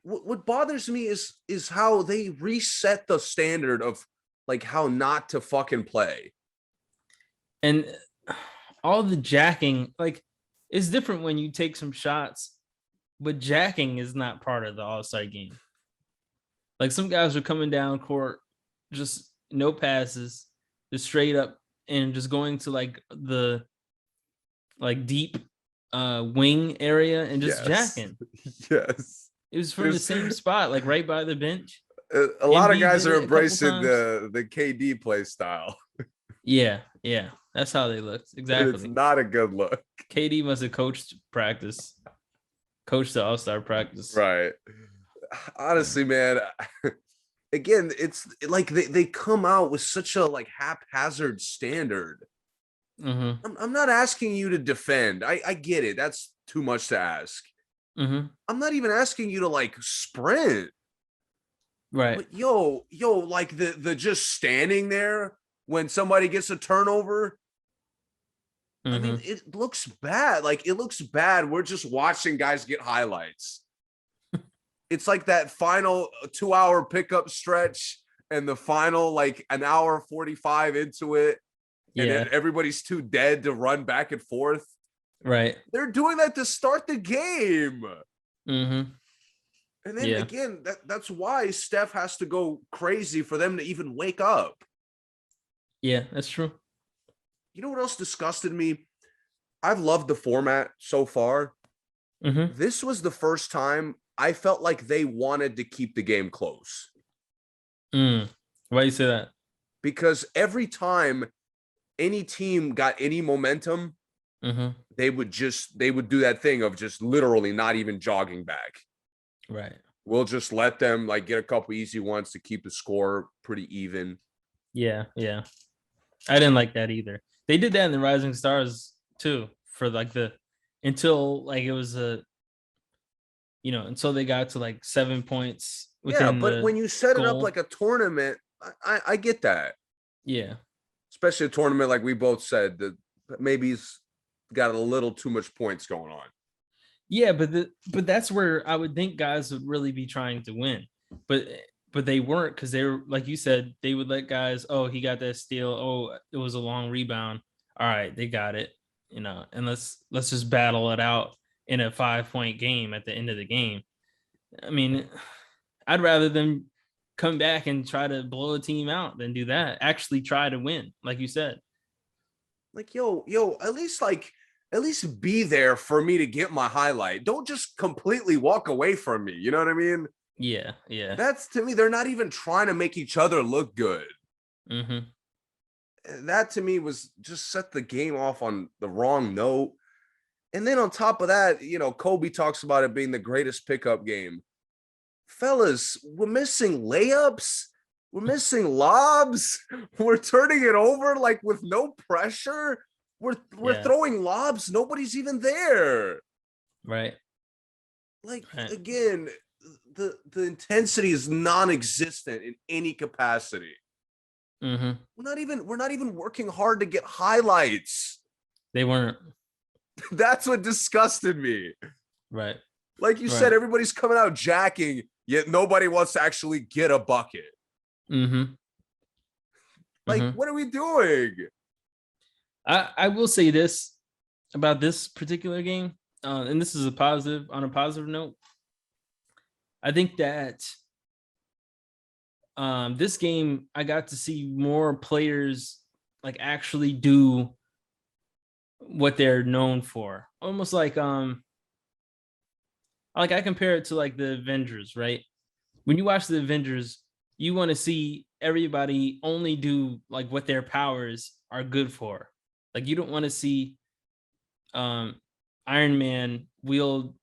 What bothers me is how they reset the standard of like how not to fucking play. And all the jacking, like, it's different when you take some shots but jacking is not part of the All-Star game. Like some guys are coming down court, just no passes, just straight up and just going to like the deep wing area and just jacking. Yes. It was from the same spot, like right by the bench. A lot of Embiid guys did are it a couple embracing times. the KD play style. Yeah. That's how they looked. Exactly. It's not a good look. KD must have coached the All-Star practice. Right. Honestly, man, again, it's like they come out with such a like haphazard standard. I'm not asking you to defend. I get it. That's too much to ask. I'm not even asking you to like sprint. Right. But yo, like the just standing there when somebody gets a turnover. I mean, it looks bad. Like it looks bad. We're just watching guys get highlights. It's like that final 2-hour pickup stretch and the final like an hour 45 into it. And then everybody's too dead to run back and forth. Right. They're doing that to start the game. And then again, that's why Steph has to go crazy for them to even wake up. Yeah, that's true. You know what else disgusted me? I've loved the format so far. This was the first time I felt like they wanted to keep the game close. Why do you say that? Because every time any team got any momentum, they would do that thing of just literally not even jogging back. Right. We'll just let them like get a couple easy ones to keep the score pretty even. Yeah. I didn't like that either. They did that in the Rising Stars too, for like until like it was until they got to like 7 points. Yeah, but when you set it up like a tournament, I get that. Yeah. Especially a tournament like we both said that maybe he's got a little too much points going on. Yeah, but that's where I would think guys would really be trying to win. But they weren't, because they were, like you said, they would let guys, oh, he got that steal. Oh, it was a long rebound. All right, they got it. And let's just battle it out in a 5-point game at the end of the game. I mean, I'd rather them come back and try to blow a team out than do that. Actually try to win, like you said. Like, yo, at least be there for me to get my highlight. Don't just completely walk away from me. You know what I mean? Yeah. That's, to me, they're not even trying to make each other look good. That, to me, was just set the game off on the wrong note. And then on top of that, Kobe talks about it being the greatest pickup game. Fellas, we're missing layups. We're missing lobs. We're turning it over like with no pressure. We're throwing lobs. Nobody's even there. Right. Like, again, the intensity is non-existent in any capacity. We're not even working hard to get highlights. They weren't. That's what disgusted me. Right. Like you said, everybody's coming out jacking, yet nobody wants to actually get a bucket. Like, what are we doing? I will say this about this particular game, and this is on a positive note. I think that this game, I got to see more players like actually do what they're known for. Almost like I compare it to like the Avengers, right? When you watch the Avengers, you want to see everybody only do like what their powers are good for. Like you don't want to see Iron Man wield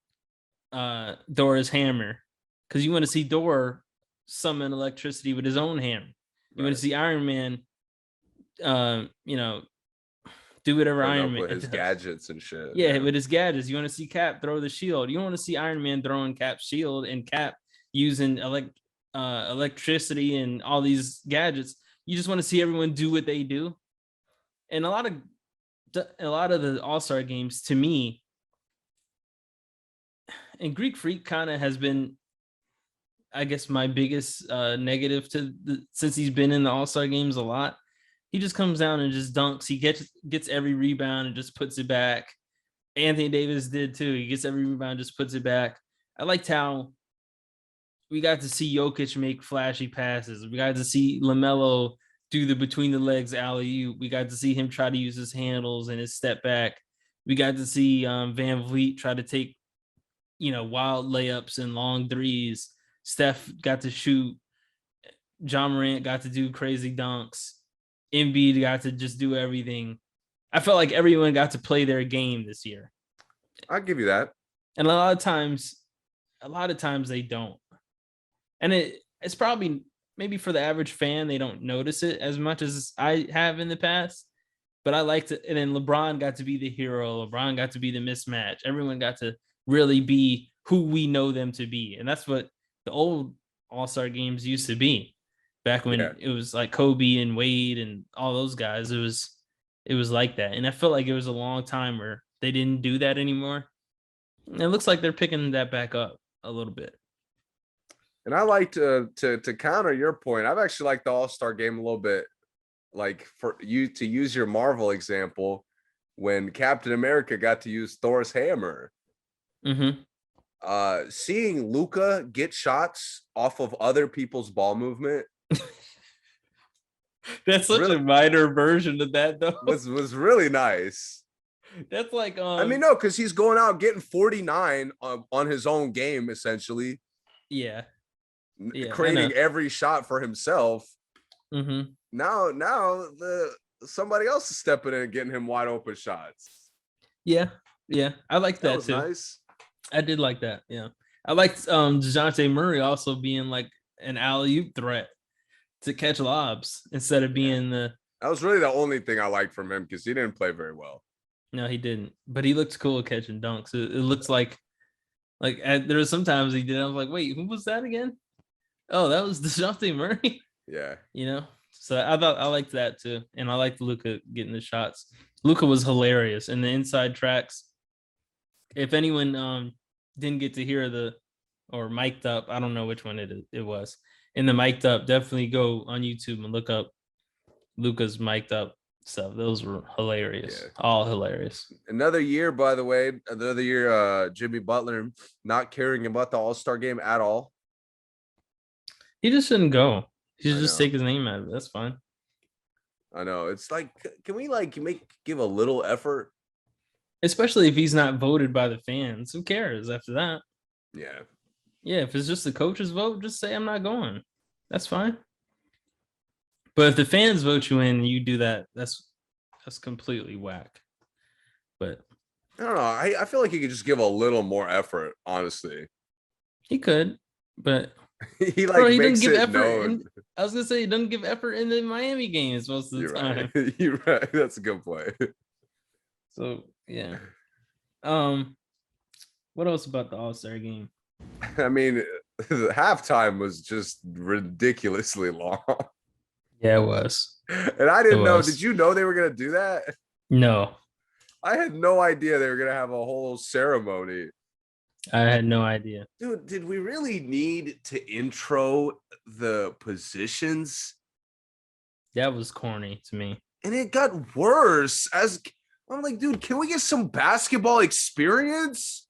Thor's hammer, because you want to see Thor summon electricity with his own hammer. You want to see Iron Man do whatever Iron Man with his gadgets and shit. Yeah, with his gadgets. You want to see Cap throw the shield. You don't want to see Iron Man throwing Cap's shield and Cap using electricity and all these gadgets. You just want to see everyone do what they do. And a lot of the All-Star games, to me, and Greek Freak kind of has been, I guess, my biggest negative since he's been in the All-Star games a lot. He just comes down and just dunks. He gets every rebound and just puts it back. Anthony Davis did too. He gets every rebound, just puts it back. I liked how we got to see Jokic make flashy passes. We got to see LaMelo do the between the legs alley-oop. We got to see him try to use his handles and his step back. We got to see Van Vliet try to take, wild layups and long threes. Steph got to shoot. John Morant got to do crazy dunks. Embiid got to just do everything. I felt like everyone got to play their game this year. I'll give you that. And a lot of times they don't. And it's probably maybe for the average fan, they don't notice it as much as I have in the past. But I liked it. And then LeBron got to be the hero. LeBron got to be the mismatch. Everyone got to really be who we know them to be. And that's what the old All-Star games used to be. Back when it was like Kobe and Wade and all those guys, it was like that. And I felt like it was a long time where they didn't do that anymore. And it looks like they're picking that back up a little bit. And I like to counter your point. I've actually liked the All-Star game a little bit. Like for you to use your Marvel example, when Captain America got to use Thor's hammer. Mm-hmm. Seeing Luka get shots off of other people's ball movement. That's such a minor version of that, though. Was really nice. That's like I mean, no, because he's going out getting 49 on his own game, essentially. Yeah. Creating every shot for himself. Mm-hmm. Now somebody else is stepping in and getting him wide open shots. Yeah. I like that was too. Nice. I did like that. Yeah. I liked DeJounte Murray also being like an alley-oop threat to catch lobs instead of being the. That was really the only thing I liked from him because he didn't play very well. No, he didn't. But he looked cool catching dunks. It looks like there was sometimes he did. I was like, wait, who was that again? Oh, that was DeJounte Murray. Yeah. So I liked that too. And I liked Luka getting the shots. Luka was hilarious in the inside tracks. If anyone didn't get to hear or mic'd up, I don't know which one it was. In the mic'd up, definitely go on YouTube and look up Luka's mic'd up stuff. Those were hilarious. All hilarious. Another year, by the way, Jimmy Butler not caring about the All-Star game at all. He just shouldn't go. He should just take his name out of it. That's fine. I know. It's like, can we give a little effort? Especially if he's not voted by the fans. Who cares after that? Yeah. Yeah, if it's just the coach's vote, just say I'm not going. That's fine. But if the fans vote you in and you do that, that's completely whack. But I don't know. I feel like he could just give a little more effort, honestly. He could, but he makes it known. I was gonna say he doesn't give effort in the Miami games most of the time. Right. You're right. That's a good play. So yeah. What else about the All-Star game? I mean, the halftime was just ridiculously long. Yeah, it was. And I didn't know. Did you know they were gonna do that? No. I had no idea they were gonna have a whole ceremony. I had no idea. Dude, did we really need to intro the positions? That was corny to me. And it got worse as I'm like, dude, can we get some basketball experience?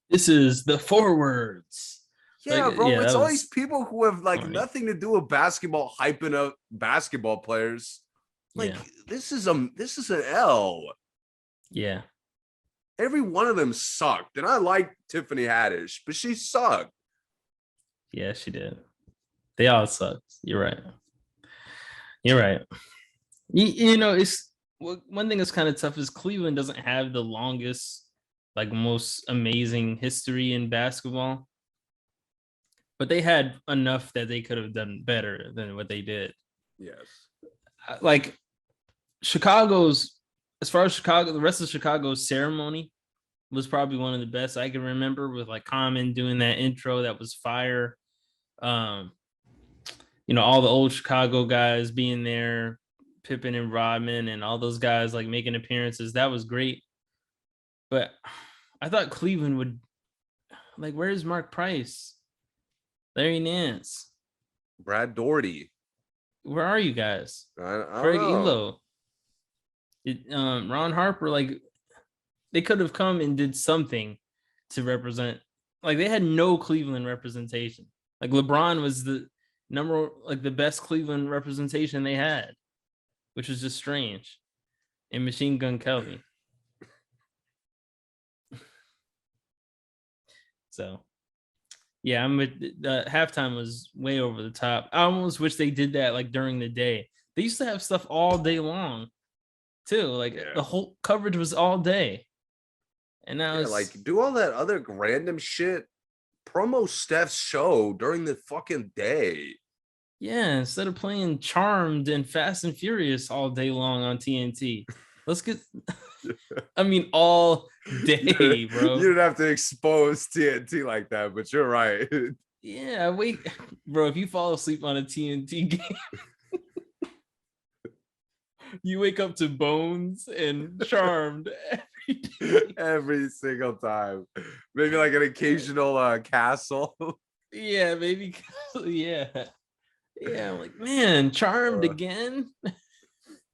This is the forwards. Yeah, bro. It's all these people who have nothing to do with basketball, hyping up basketball players. This is an L. Yeah. Every one of them sucked. And I like Tiffany Haddish, but she sucked. Yeah, she did. They all sucked. You're right. It's one thing that's kind of tough is Cleveland doesn't have the longest, most amazing history in basketball. But they had enough that they could have done better than what they did. Yes. As far as Chicago, the rest of Chicago's ceremony was probably one of the best I can remember, with Common doing that intro that was fire. All the old Chicago guys being there, Pippen and Rodman and all those guys making appearances. That was great. But I thought Cleveland would where's Mark Price? Larry Nance? Brad Daugherty. Where are you guys? I Craig know. Elo. Ron Harper, they could have come and did something to represent. Like they had no Cleveland representation. Like LeBron was the the best Cleveland representation they had, which was just strange. And Machine Gun Kelly. So, yeah, the halftime was way over the top. I almost wish they did that like during the day. They used to have stuff all day long, too. Like the whole coverage was all day. And now it's like do all that other random shit. Promo Steph's show during the fucking day. Yeah, instead of playing Charmed and Fast and Furious all day long on TNT, let's get. I mean, all day, bro. You didn't have to expose TNT like that, but you're right. Yeah, wait, bro. If you fall asleep on a TNT game, you wake up to Bones and Charmed every single time. Maybe like an occasional castle. Yeah, maybe. Yeah. I'm like, man, Charmed again.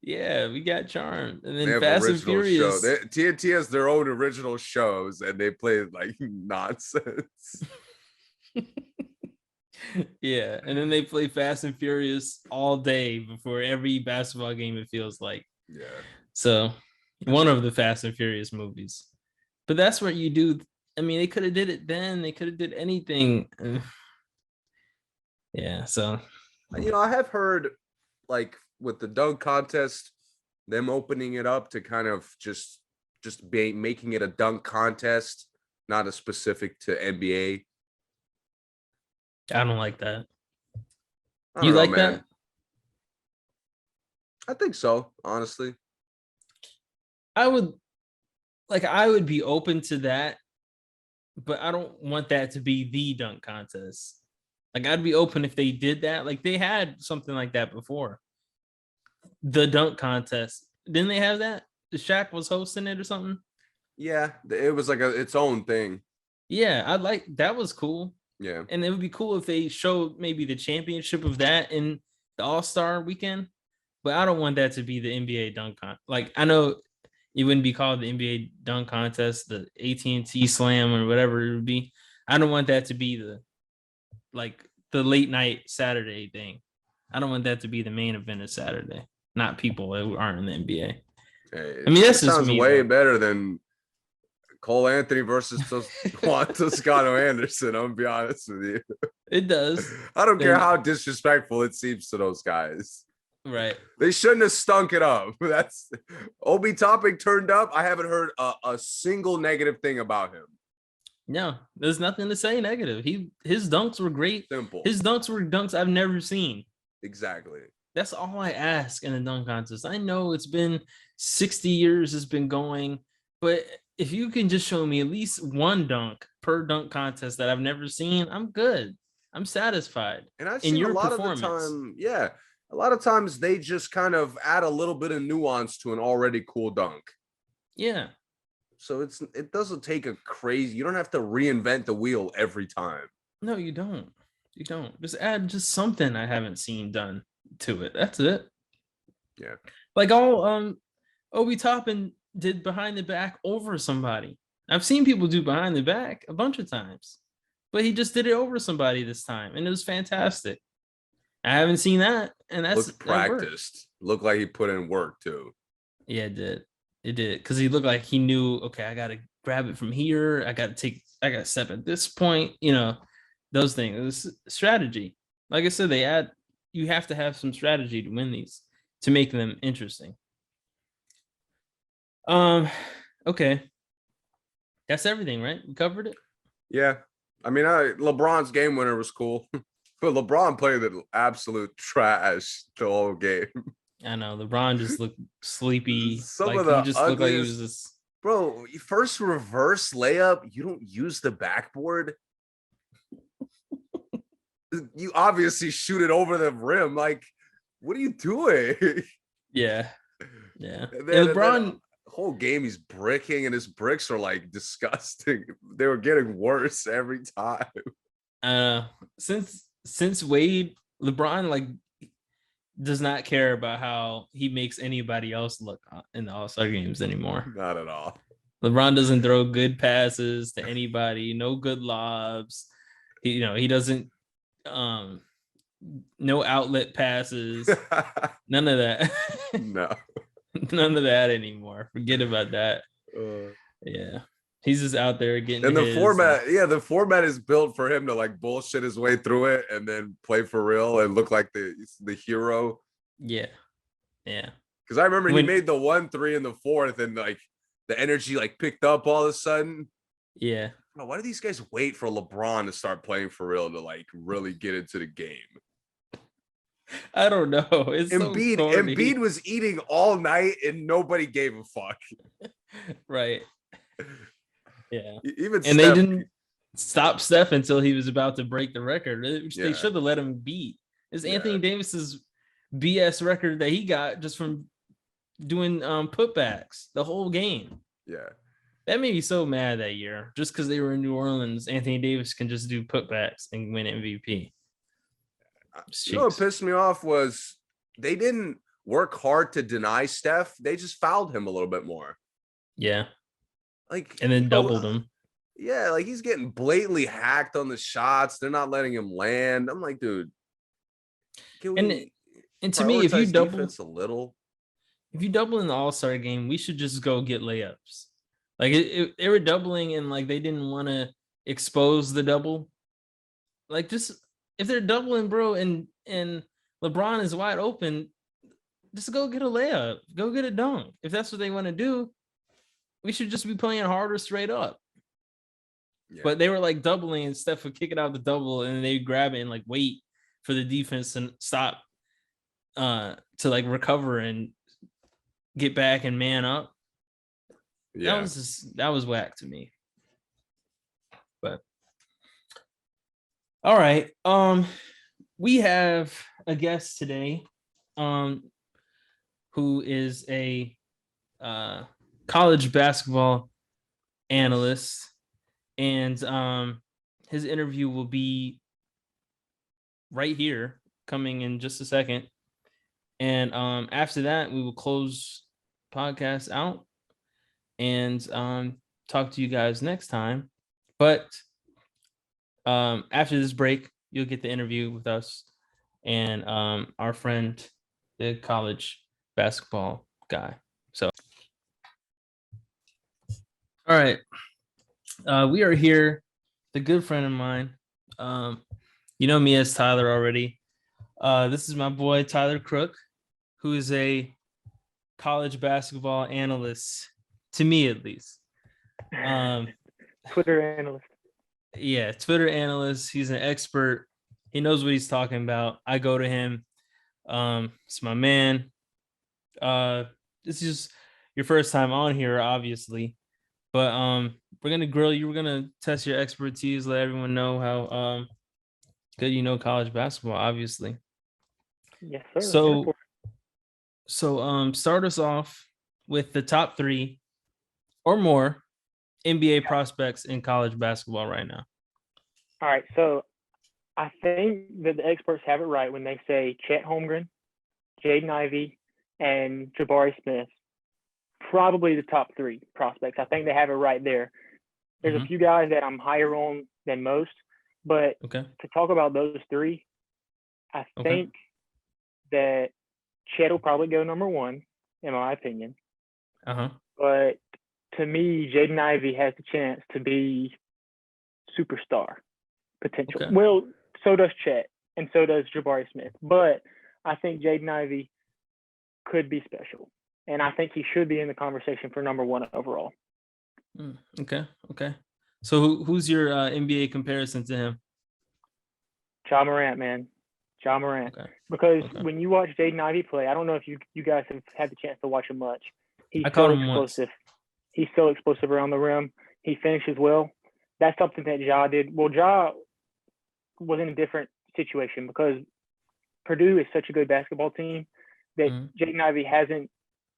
Yeah, we got Charmed, and then Fast and Furious. TNT has their own original shows, and they play like nonsense. Yeah, and then they play Fast and Furious all day before every basketball game. It feels like. Yeah. So, one of the Fast and Furious movies, but that's what you do. I mean, they could have did it then. They could have did anything. Yeah. So, I have heard like with the dunk contest, them opening it up to kind of just making it a dunk contest, not a specific to NBA. I don't like that. You like that? I think so, honestly. I would be open to that, but I don't want that to be the dunk contest. Like I'd be open if they did that. Like they had something like that before. The dunk contest. Didn't they have that? The Shaq was hosting it or something? Yeah, it was like its own thing. Yeah, I like that was cool. Yeah. And it would be cool if they showed maybe the championship of that in the All-Star weekend. But I don't want that to be the NBA dunk contest. Like I know it wouldn't be called the NBA dunk contest, the AT&T Slam or whatever it would be. I don't want that to be the late night Saturday thing. I don't want that to be the main event of Saturday. Not people who aren't in the NBA. Hey, I mean, that sounds way better than Cole Anthony versus Juan Toscano Anderson. I'm gonna be honest with you. It does. I don't care how disrespectful it seems to those guys. Right. They shouldn't have stunk it up. That's Obi Toppin turned up. I haven't heard a single negative thing about him. No, there's nothing to say negative. His dunks were great. Simple. His dunks were dunks I've never seen. Exactly. That's all I ask in a dunk contest. I know it's been 60 years it's been going, but if you can just show me at least one dunk per dunk contest that I've never seen, I'm good. I'm satisfied. And I've seen a lot of the time, a lot of times they just kind of add a little bit of nuance to an already cool dunk. Yeah. So it doesn't take a crazy, you don't have to reinvent the wheel every time. No, you don't. You don't. Just add just something I haven't seen done to it. That's it. Yeah. Like all Obi Toppin did behind the back over somebody. I've seen people do behind the back a bunch of times, but he just did it over somebody this time, and it was fantastic. I haven't seen that, and that's looked practiced. Looked like he put in work too. Yeah, it did. It did, because he looked like he knew. Okay, I got to grab it from here. I got to step at this point. Those things. It was strategy. Like I said, you have to have some strategy to win these to make them interesting. Okay. That's everything, right? We covered it? Yeah. I mean, LeBron's game winner was cool. But LeBron played the absolute trash the whole game. I know. LeBron just looked sleepy. Some of the he just looked like he was just... Bro, first reverse layup, you don't use the backboard. You obviously shoot it over the rim. Like, what are you doing? Yeah. Yeah. And LeBron, whole game he's bricking, and his bricks are like disgusting. They were getting worse every time. Since Wade, LeBron does not care about how he makes anybody else look in the All-Star games anymore. Not at all. LeBron doesn't throw good passes to anybody, no good lobs. He doesn't no outlet passes. None of that. No. None of that anymore. Forget about that. Yeah. He's just out there getting and the his format, the format is built for him to like bullshit his way through it and then play for real and look like the hero. Yeah. Yeah. Because I remember he made the 1-3 in the fourth, and like the energy like picked up all of a sudden. Yeah. Why do these guys wait for LeBron to start playing for real to like really get into the game? I don't know. It's Embiid was eating all night and nobody gave a fuck. Right. Yeah. Even and Steph, they didn't stop Steph until he was about to break the record, which Yeah. they should have let him beat. It's Anthony Davis's BS record that he got just from doing putbacks the whole game. Yeah. That made me so mad that year. Just because they were in New Orleans, Anthony Davis can just do putbacks and win MVP. You know what pissed me off was they didn't work hard to deny Steph. They just fouled him a little bit more. Yeah. Like, and then doubled him. Yeah, like he's getting blatantly hacked on the shots. They're not letting him land. I'm like, dude. And to me, if you double a little, if you double in the All-Star game, we should just go get layups. Like they were doubling and like they didn't want to expose the double. Like just if they're doubling, bro, and LeBron is wide open, just go get a layup, go get a dunk. If that's what they want to do, we should just be playing harder straight up. Yeah. But they were like doubling and Steph would kick it out the double and they grab it and like wait for the defense to stop to like recover and get back and man up. Yeah. That was whack to me. But all right. We have a guest today who is a college basketball analyst, and his interview will be right here coming in just a second. And after that, we will close podcast out and talk to you guys next time. But after this break, you'll get the interview with us and our friend, the college basketball guy. So, all right. We are here, the good friend of mine. You know me as Tyler already. This is my boy, Tyler Crook, who is a college basketball analyst, to me at least. Twitter analyst. Yeah, Twitter analyst. He's an expert. He knows what he's talking about. I go to him. It's my man. This is just your first time on here, obviously. But we're gonna grill you. We're gonna test your expertise, let everyone know how good you know college basketball, obviously. Yes, sir. So start us off with the top 3 or more NBA prospects in college basketball right now. All right, so I think that the experts have it right when they say Chet Holmgren, Jaden Ivey, and Jabari Smith. Probably the top 3 prospects. I think they have it right there. There's a few guys that I'm higher on than most, but to talk about those 3, I think that Chet will probably go number 1, in my opinion. But to me, Jaden Ivey has the chance to be superstar potential. Well, so does Chet, and so does Jabari Smith. But I think Jaden Ivey could be special. And I think he should be in the conversation for number 1 overall. Okay. So who's your NBA comparison to him? Ja Morant, man. Ja Morant. Because when you watch Jaden Ivey play, I don't know if you guys have had the chance to watch him much. He's so explosive. He's so explosive around the rim. He finishes well. That's something that Ja did. Well, Ja was in a different situation because Purdue is such a good basketball team that Jaden Ivey hasn't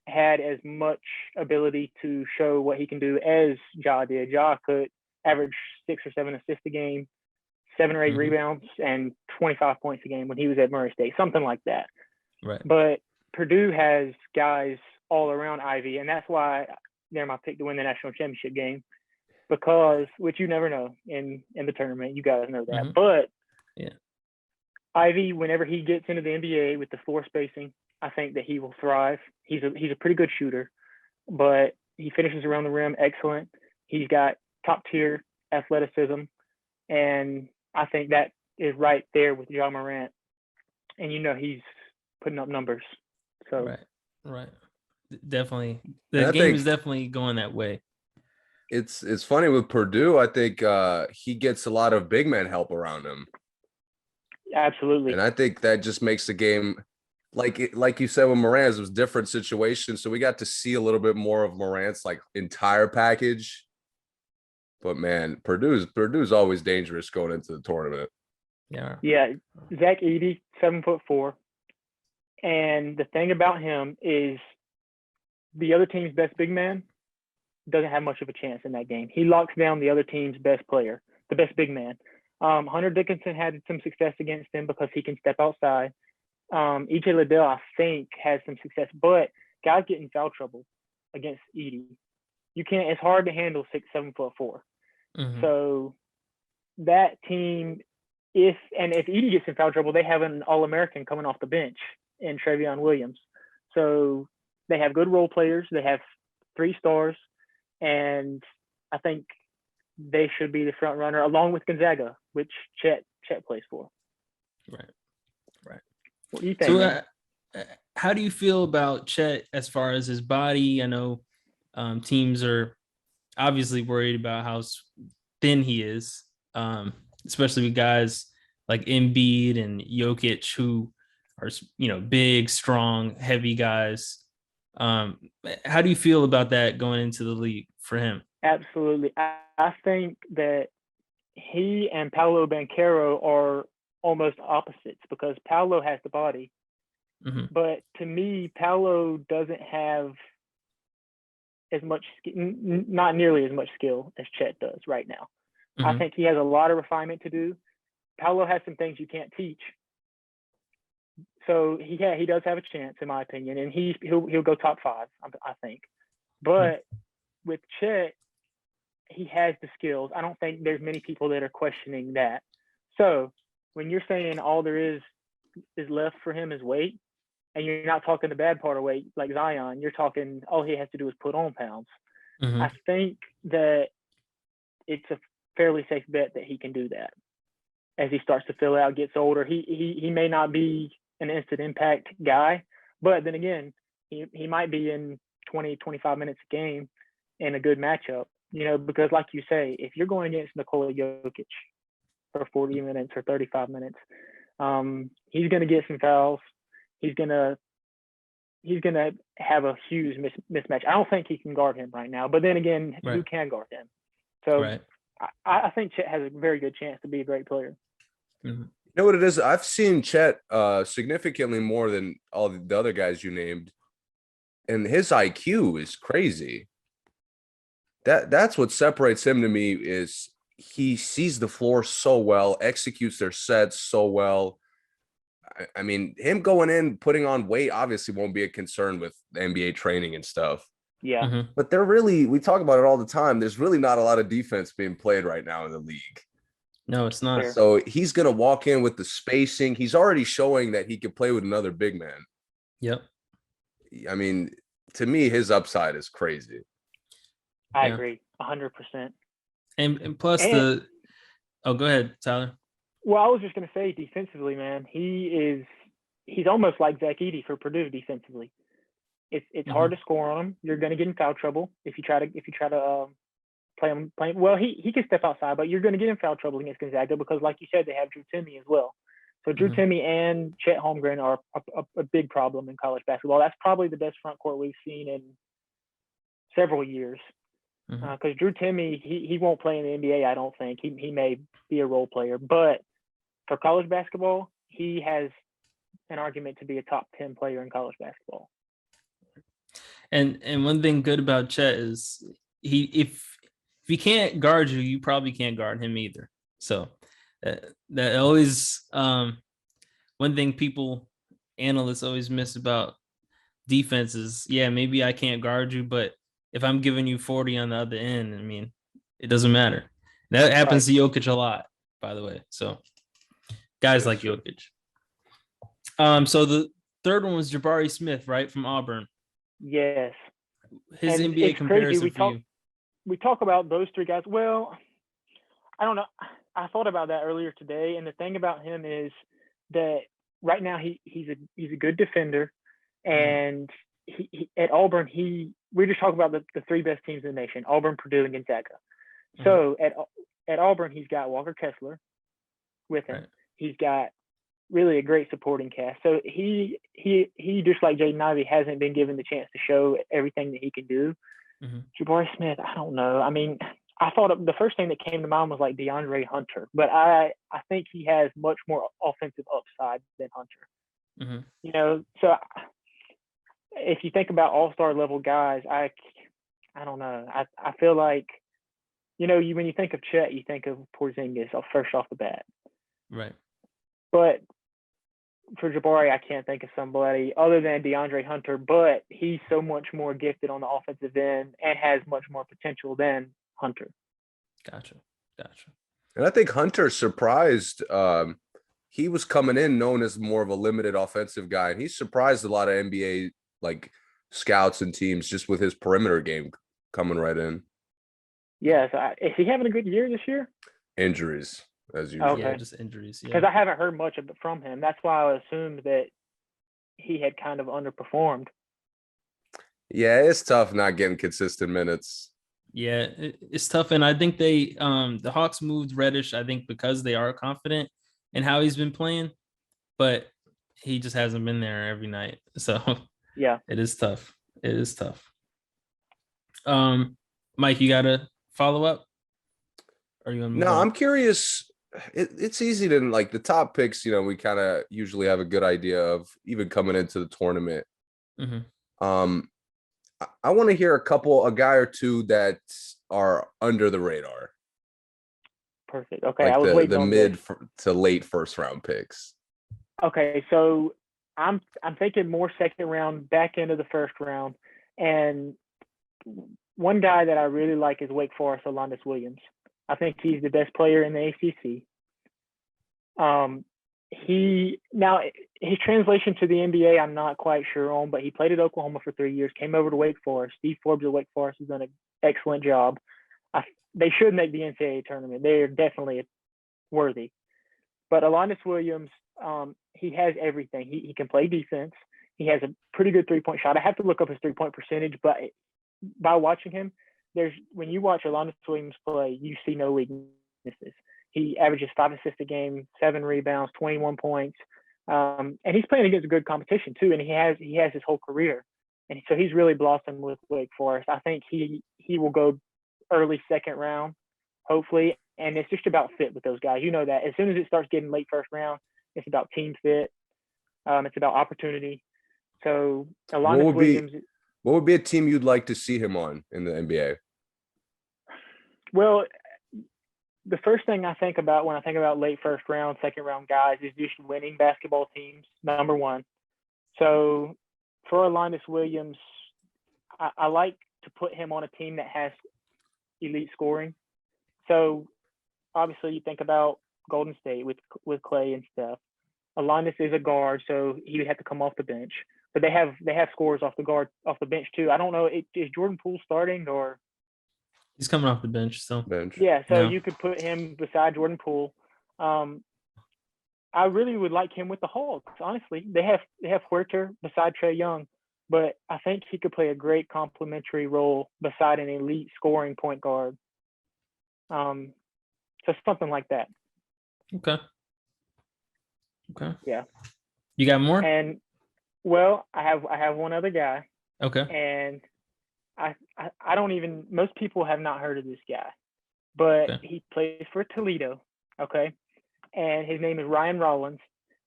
had as much ability to show what he can do as Ja did. Ja could average 6 or 7 assists a game, 7 or 8 rebounds, and 25 points a game when he was at Murray State, something like that. Right. But Purdue has guys all around Ivey, and that's why they're my pick to win the national championship game because, which you never know in the tournament, you guys know that. But yeah, Ivy, whenever he gets into the NBA with the floor spacing, I think that he will thrive. He's a pretty good shooter, but he finishes around the rim excellent. He's got top tier athleticism, and I think that is right there with Ja Morant. And he's putting up numbers. So right, definitely, the game is definitely going that way. It's funny with Purdue. I think he gets a lot of big man help around him. Absolutely, and I think that just makes the game. Like you said with Morant, it was different situations, so we got to see a little bit more of Morant's like entire package. But man, Purdue's always dangerous going into the tournament. Yeah. Zach Edey, 7'4", and the thing about him is the other team's best big man doesn't have much of a chance in that game. He locks down the other team's best player, the best big man. Hunter Dickinson had some success against him because he can step outside. EJ Liddell, I think, has some success, but guys get in foul trouble against Edey. It's hard to handle 7'4". So that team, if Edey gets in foul trouble, they have an All-American coming off the bench in Trevion Williams. So they have good role players. They have 3 stars, and I think they should be the front runner along with Gonzaga, which Chet plays for. Right. What do you think? So, how do you feel about Chet as far as his body? I know teams are obviously worried about how thin he is, especially with guys like Embiid and Jokic, who are big, strong, heavy guys. How do you feel about that going into the league for him? Absolutely. I think that he and Paolo Banchero are almost opposites because Paolo has the body. But to me, Paolo doesn't have as much, not nearly as much skill as Chet does right now. I think he has a lot of refinement to do. Paolo has some things you can't teach. So he does have a chance, in my opinion, and he'll go top 5, I think. But with Chet, he has the skills. I don't think there's many people that are questioning that. So when you're saying all there is left for him is weight, and you're not talking the bad part of weight like Zion, you're talking all he has to do is put on pounds. I think that it's a fairly safe bet that he can do that as he starts to fill out, gets older. He may not be an instant impact guy, but then again, he might be in 20, 25 minutes a game in a good matchup, because like you say, if you're going against Nikola Jokic for 40 minutes or 35 minutes, he's going to get some fouls. He's going to have a huge mismatch. I don't think he can guard him right now, but then again, who can guard him? So I think Chet has a very good chance to be a great player. You know what it is? I've seen Chet significantly more than all the other guys you named, and his IQ is crazy. That's what separates him to me is he sees the floor so well, executes their sets so well. I mean, him going in, putting on weight obviously won't be a concern with NBA training and stuff. Yeah. But we talk about it all the time. There's really not a lot of defense being played right now in the league. No, it's not. So he's going to walk in with the spacing. He's already showing that he could play with another big man. Yep. I mean, to me, his upside is crazy. I agree 100%. And plus go ahead, Tyler. Well, I was just going to say defensively, man, he's almost like Zach Edey for Purdue defensively. It's hard to score on him. You're going to get in foul trouble if you try to play him. Well, he can step outside, but you're going to get in foul trouble against Gonzaga because, like you said, they have Drew Timme as well. So Drew Timme and Chet Holmgren are a big problem in college basketball. That's probably the best front court we've seen in several years. Because Drew Timme, he won't play in the NBA, I don't think. He may be a role player, but for college basketball, he has an argument to be a top 10 player in college basketball. And one thing good about Chet is if he can't guard you, you probably can't guard him either. So that always one thing analysts always miss about defense is, maybe I can't guard you, but if I'm giving you 40 on the other end, I mean, it doesn't matter. That happens to Jokic a lot, by the way. So guys like Jokic. So the third one was Jabari Smith, right, from Auburn. Yes. His And NBA it's comparison crazy. for you. We talk about those three guys. Well, I don't know. I thought about that earlier today, and the thing about him is that right now he's a good defender, and he at Auburn we just talk about the three best teams in the nation: Auburn, Purdue, and Gonzaga. So at Auburn, he's got Walker Kessler with him. Right. He's got really a great supporting cast. So he just like Jaden Ivey hasn't been given the chance to show everything that he can do. Jabari Smith, I don't know. I mean, I thought the first thing that came to mind was like DeAndre Hunter, but I think he has much more offensive upside than Hunter. You know, so if you think about all-star level guys, I don't know. I feel like, you know, when you think of Chet, you think of Porzingis first off the bat. Right. But for Jabari, I can't think of somebody other than DeAndre Hunter, but he's so much more gifted on the offensive end and has much more potential than Hunter. Gotcha. And I think Hunter surprised. He was coming in known as more of a limited offensive guy, and he surprised a lot of NBA like scouts and teams just with his perimeter game coming right in. Yes. Is he having a good year this year? Injuries, as usual. Yeah, just injuries. Because I haven't heard much from him. That's why I assumed that he had kind of underperformed. Yeah, it's tough not getting consistent minutes. Yeah, it's tough. And I think the Hawks moved Reddish, I think, because they are confident in how he's been playing, but he just hasn't been there every night. So yeah, it is tough. Mike, you got to follow up? Or you want to move on? I'm curious. It's easy to like the top picks, you know, we kind of usually have a good idea of even coming into the tournament. I want to hear a guy or two that are under the radar. Perfect. Okay, like I was waiting the on mid to late first round picks. Okay, so I'm thinking more second round, back end of the first round, and one guy that I really like is Wake Forest, Alondes Williams. I think he's the best player in the ACC. His translation to the NBA, I'm not quite sure on, but he played at Oklahoma for 3 years, came over to Wake Forest. Steve Forbes at Wake Forest has done an excellent job. They should make the NCAA tournament. They're definitely worthy. But Alondes Williams, he has everything. He can play defense. He has a pretty good three-point shot. I have to look up his three-point percentage, but by watching him, when you watch Alondes Williams play, you see no weaknesses. He averages 5 assists a game, 7 rebounds, 21 points, and he's playing against good competition too. And he has his whole career, and so he's really blossomed with Wake Forest. I think he will go early second round, hopefully. And it's just about fit with those guys. You know that as soon as it starts getting late first round, it's about team fit. It's about opportunity. So Alondes Williams. What would be a team you'd like to see him on in the NBA? Well, the first thing I think about when I think about late first round, second round guys is just winning basketball teams, number one. So for Alondes Williams, I like to put him on a team that has elite scoring. So obviously you think about Golden State with Clay and stuff. Alondes is a guard, so he would have to come off the bench. But they have scores off the bench too. I don't know, is Jordan Poole starting or? He's coming off the bench still. Yeah, so you could put him beside Jordan Poole. I really would like him with the Hawks. Honestly, they have Huerter beside Trae Young, but I think he could play a great complementary role beside an elite scoring point guard. So something like that. Okay. Yeah. You got more? And well, I have one other guy. Okay. And I don't even, most people have not heard of this guy, but he plays for Toledo. Okay. And his name is Ryan Rollins.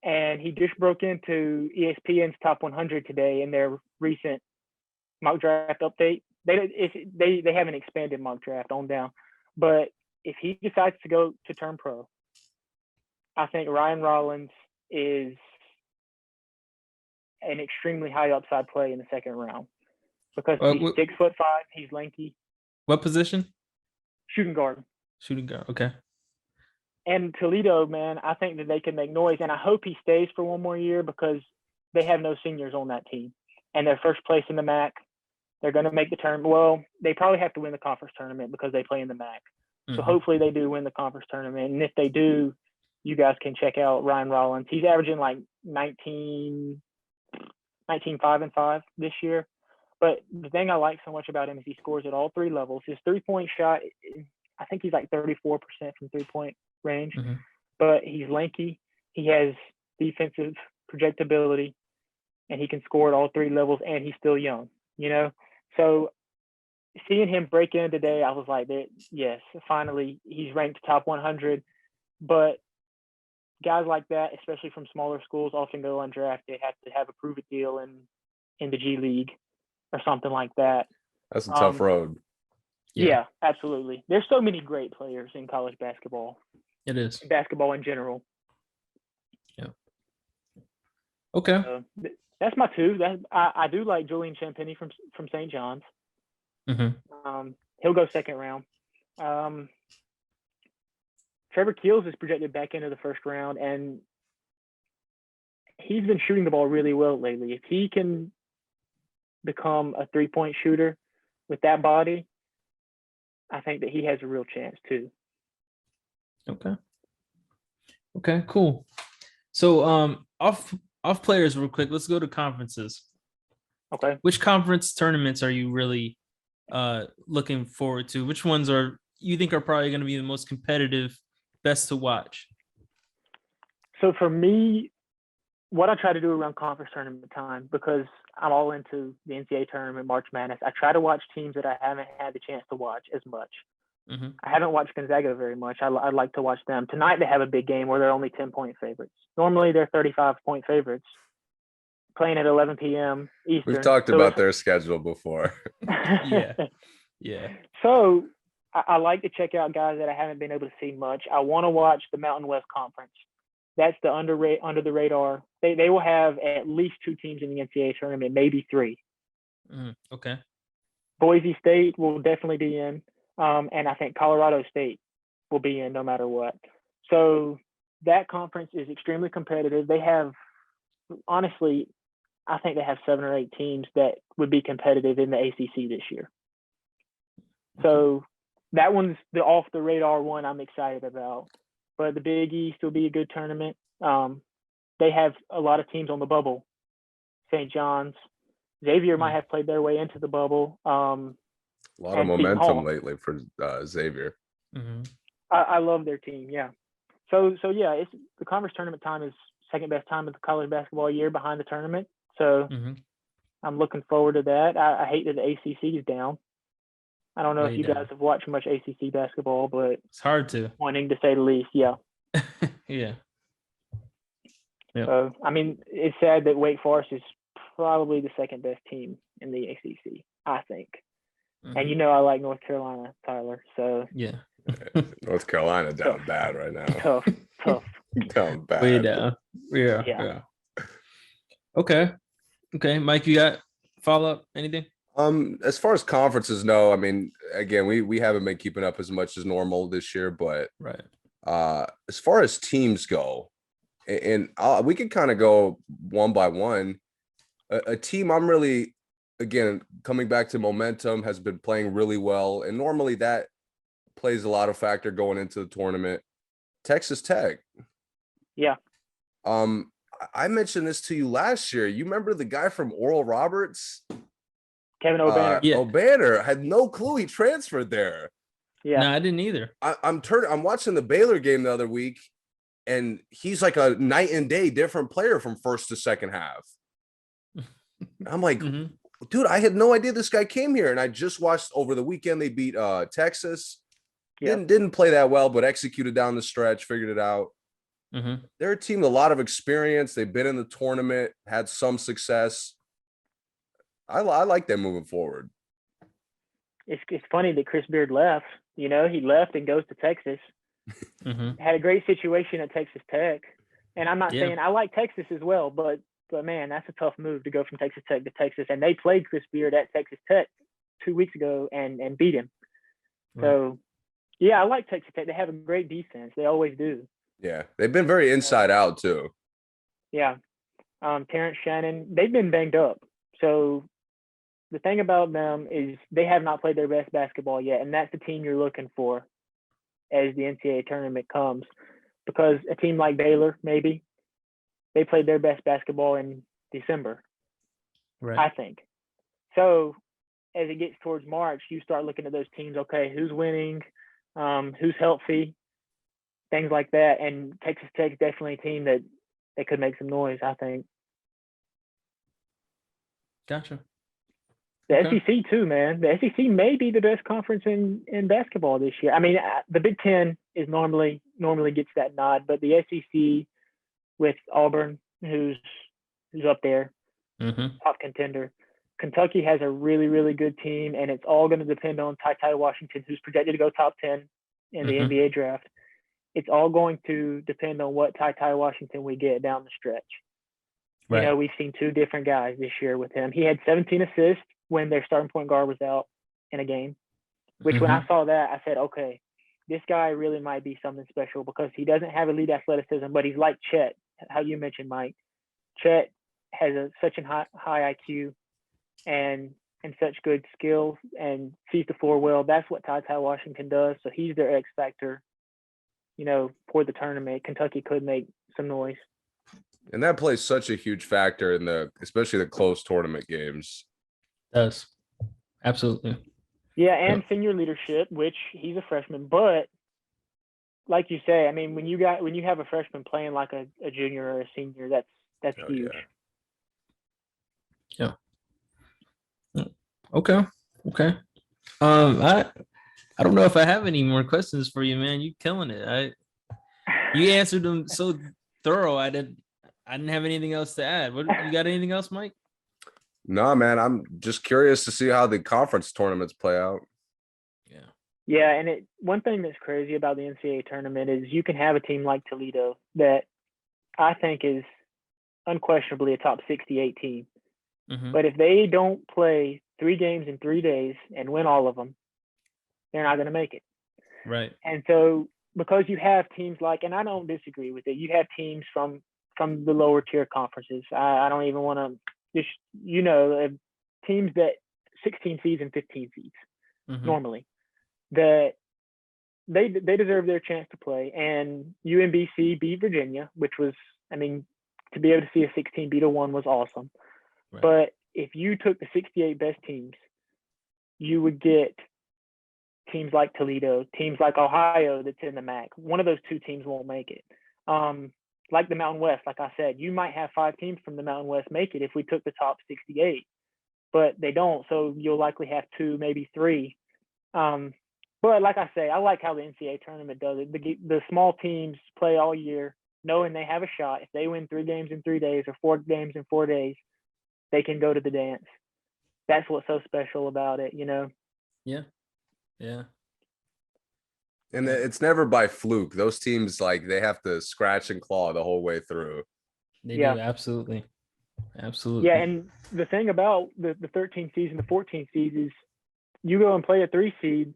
And he just broke into ESPN's top 100 today in their recent mock draft update. They haven't expanded mock draft on down, but if he decides to go to turn pro, I think Ryan Rollins is an extremely high upside play in the second round. because he's 6'5", he's lanky. What position? Shooting guard. Shooting guard. Okay. And Toledo, man, I think that they can make noise, and I hope he stays for one more year because they have no seniors on that team, and they're first place in the MAC. They're going to make the tournament. Well, they probably have to win the conference tournament because they play in the MAC. So hopefully they do win the conference tournament. And if they do, you guys can check out Ryan Rollins. He's averaging like 19, 5-5 this year. But the thing I like so much about him is he scores at all three levels. His three-point shot, I think he's like 34% from three-point range. But he's lanky. He has defensive projectability, and he can score at all three levels, and he's still young, you know? So seeing him break in today, I was like, yes, finally, he's ranked top 100. But guys like that, especially from smaller schools, often go undrafted, have to have a prove it deal in the G League or something like that. That's a tough road. Yeah, absolutely. There's so many great players in college basketball. It is. Basketball in general. Yeah. Okay. That's my two. I do like Julian Champagny from St. John's. He'll go second round. Trevor Keels is projected back into the first round, and he's been shooting the ball really well lately. If he can become a three-point shooter with that body, I think that he has a real chance too. Okay, cool. So off players real quick, let's go to conferences. Okay. Which conference tournaments are you really looking forward to? Which ones are you think are probably going to be the most competitive, best to watch? So for me, what I try to do around conference tournament time, because I'm all into the NCAA tournament, March Madness, I try to watch teams that I haven't had the chance to watch as much. I haven't watched Gonzaga very much. I'd like to watch them. Tonight they have a big game where they're only 10-point favorites. Normally they're 35-point favorites, playing at 11 p.m. Eastern. We've talked about their schedule before. Yeah. So I like to check out guys that I haven't been able to see much. I want to watch the Mountain West Conference. That's the under the radar. They will have at least two teams in the NCAA tournament, maybe three. Okay. Boise State will definitely be in. And I think Colorado State will be in no matter what. So that conference is extremely competitive. They have, honestly, I think they have 7 or 8 teams that would be competitive in the ACC this year. So that one's the off the radar one I'm excited about. But the Big East will be a good tournament. They have a lot of teams on the bubble. St. John's, Xavier might have played their way into the bubble. A lot of momentum lately for Xavier. I love their team. Yeah. So yeah, it's the conference tournament time is second best time of the college basketball year behind the tournament. So I'm looking forward to that. I hate that the ACC is down. I don't know if you guys have watched much ACC basketball, but it's hard to. Wanting to say the least. Yeah. Yeah. So, I mean, it's sad that Wake Forest is probably the second best team in the ACC, I think. And you know I like North Carolina, Tyler. So yeah. North Carolina down bad right now. Tough. Down bad. Way down. Yeah. Okay, Mike, you got follow up anything? As far as conferences, no. I mean, again, we haven't been keeping up as much as normal this year, but as far as teams go, and we can kind of go one by one. A team I'm really, again, coming back to momentum, has been playing really well, and normally that plays a lot of factor going into the tournament. Texas Tech. Yeah. I mentioned this to you last year. You remember the guy from Oral Roberts? Kevin O'Banner. O'Banner had no clue he transferred there. Yeah. No, I didn't either. I'm watching the Baylor game the other week, and he's like a night and day different player from first to second half. I'm like, dude, I had no idea this guy came here. And I just watched over the weekend. They beat Texas. Didn't play that well, but executed down the stretch, figured it out. They're a team with a lot of experience. They've been in the tournament, had some success. I like them moving forward. It's funny that Chris Beard left. You know, he left and goes to Texas. Had a great situation at Texas Tech. And I'm not saying I like Texas as well, but But man, that's a tough move to go from Texas Tech to Texas. And they played Chris Beard at Texas Tech 2 weeks ago and beat him. Right. So, yeah, I like Texas Tech. They have a great defense. They always do. Yeah, they've been very inside out too. Yeah. Terrence Shannon, they've been banged up. So the thing about them is they have not played their best basketball yet, and that's the team you're looking for as the NCAA tournament comes. Because a team like Baylor, maybe, they played their best basketball in December, right? I think. So as it gets towards March, you start looking at those teams. Okay, who's winning? Who's healthy? Things like that. And Texas Tech is definitely a team that could make some noise, I think. Gotcha. The SEC too, man. The SEC may be the best conference in basketball this year. I mean, the Big Ten is normally gets that nod, but the SEC with Auburn, who's up there, top contender. Kentucky has a really, really good team, and it's all going to depend on Ty Washington, who's projected to go top 10 in the NBA draft. It's all going to depend on what Ty Washington we get down the stretch. Right. You know, we've seen two different guys this year with him. He had 17 assists when their starting point guard was out in a game, which when I saw that, I said, okay, this guy really might be something special because he doesn't have elite athleticism, but he's like Chet, how you mentioned, Mike. Chet has such a high IQ and such good skills and sees the floor well. That's what Ty Washington does. So he's their X factor, you know, for the tournament. Kentucky could make some noise. And that plays such a huge factor in especially the close tournament games. Does. Absolutely. Yeah, and senior leadership, which he's a freshman, but like you say, I mean, when you have a freshman playing like a junior or a senior, that's huge. Yeah. Okay. I don't know if I have any more questions for you, man. You killing it. You answered them so thorough. I didn't have anything else to add. You got anything else, Mike? No, man. I'm just curious to see how the conference tournaments play out. Yeah, and one thing that's crazy about the NCAA tournament is you can have a team like Toledo that I think is unquestionably a top 68 team. But if they don't play 3 games in 3 days and win all of them, they're not going to make it. Right. And so because you have teams like, and I don't disagree with it, you have teams from the lower tier conferences. I don't even want to just, you know, teams that 16 seeds and 15 seeds normally, that they deserve their chance to play. And UMBC beat Virginia, which was, I mean, to be able to see a 16 beat a 1 was awesome. Right. But if you took the 68 best teams, you would get teams like Toledo, teams like Ohio that's in the MAC. One of those 2 teams won't make it. Like the Mountain West, like I said, you might have 5 teams from the Mountain West make it if we took the top 68, but they don't. So you'll likely have 2, maybe 3. But like I say, I like how the NCAA tournament does it. The small teams play all year, knowing they have a shot. If they win 3 games in 3 days or 4 games in 4 days, they can go to the dance. That's what's so special about it, you know? Yeah. And it's never by fluke. Those teams, like, they have to scratch and claw the whole way through. They do, absolutely. Yeah, and the thing about the 13 seeds and the 14 seeds is you go and play a 3 seed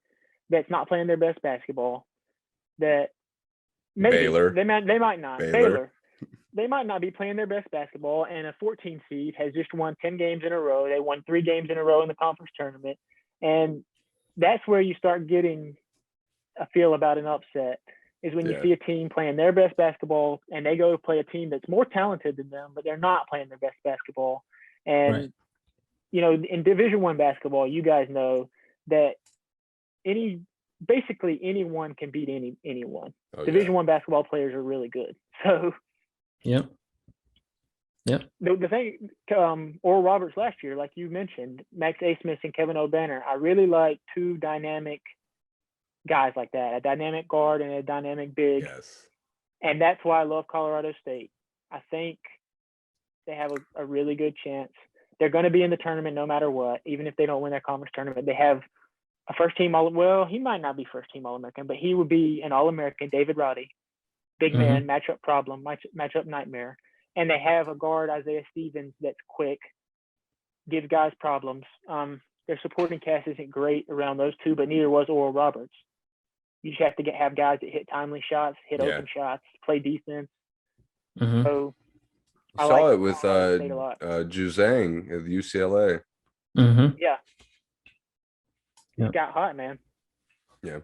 that's not playing their best basketball. That maybe Baylor. They might not. Baylor. They might not be playing their best basketball, and a 14 seed has just won 10 games in a row. They won 3 games in a row in the conference tournament. And that's where you start getting a feel about an upset, is when you see a team playing their best basketball and they go play a team that's more talented than them, but they're not playing their best basketball. And, you know, in Division I basketball, you guys know that basically anyone can beat anyone. Division I basketball players are really good. So, the thing, Oral Roberts last year, like you mentioned, Max A. Smith and Kevin O'Banner, I really like 2 dynamic guys like that, a dynamic guard and a dynamic big. Yes. And that's why I love Colorado State. I think they have a really good chance. They're going to be in the tournament no matter what, even if they don't win their conference tournament. They have a first-team he might not be first-team All-American, but he would be an All-American, David Roddy. Big man, matchup problem, matchup nightmare. and they have a guard, Isaiah Stevens, that's quick, gives guys problems. Their supporting cast isn't great around those two, but neither was Oral Roberts. You just have to have guys that hit timely shots, hit open shots, play defense. Mm-hmm. So I saw it with Juzang of UCLA. Mm-hmm. Yeah. Yep. It got hot, man. Yeah.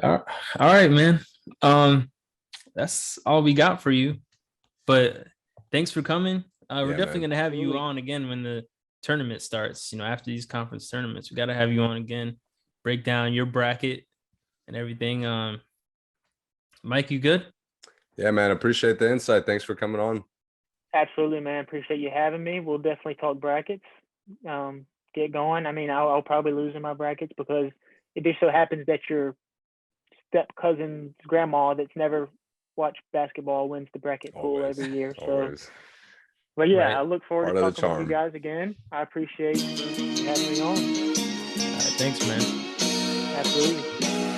All right, man. That's all we got for you. But thanks for coming. We're definitely going to have you on again when the tournament starts. After these conference tournaments, we got to have you on again, break down your bracket and everything. Mike, you good? Yeah, man. Appreciate the insight. Thanks for coming on. Absolutely, man. Appreciate you having me. We'll definitely talk brackets. Get going. I mean, I'll probably lose in my brackets because it just so happens that your step cousin's grandma that's never watched basketball wins the bracket pool every year. So, but yeah, right. I look forward to talking with you guys again. I appreciate you having me on. All right, thanks, man. Absolutely.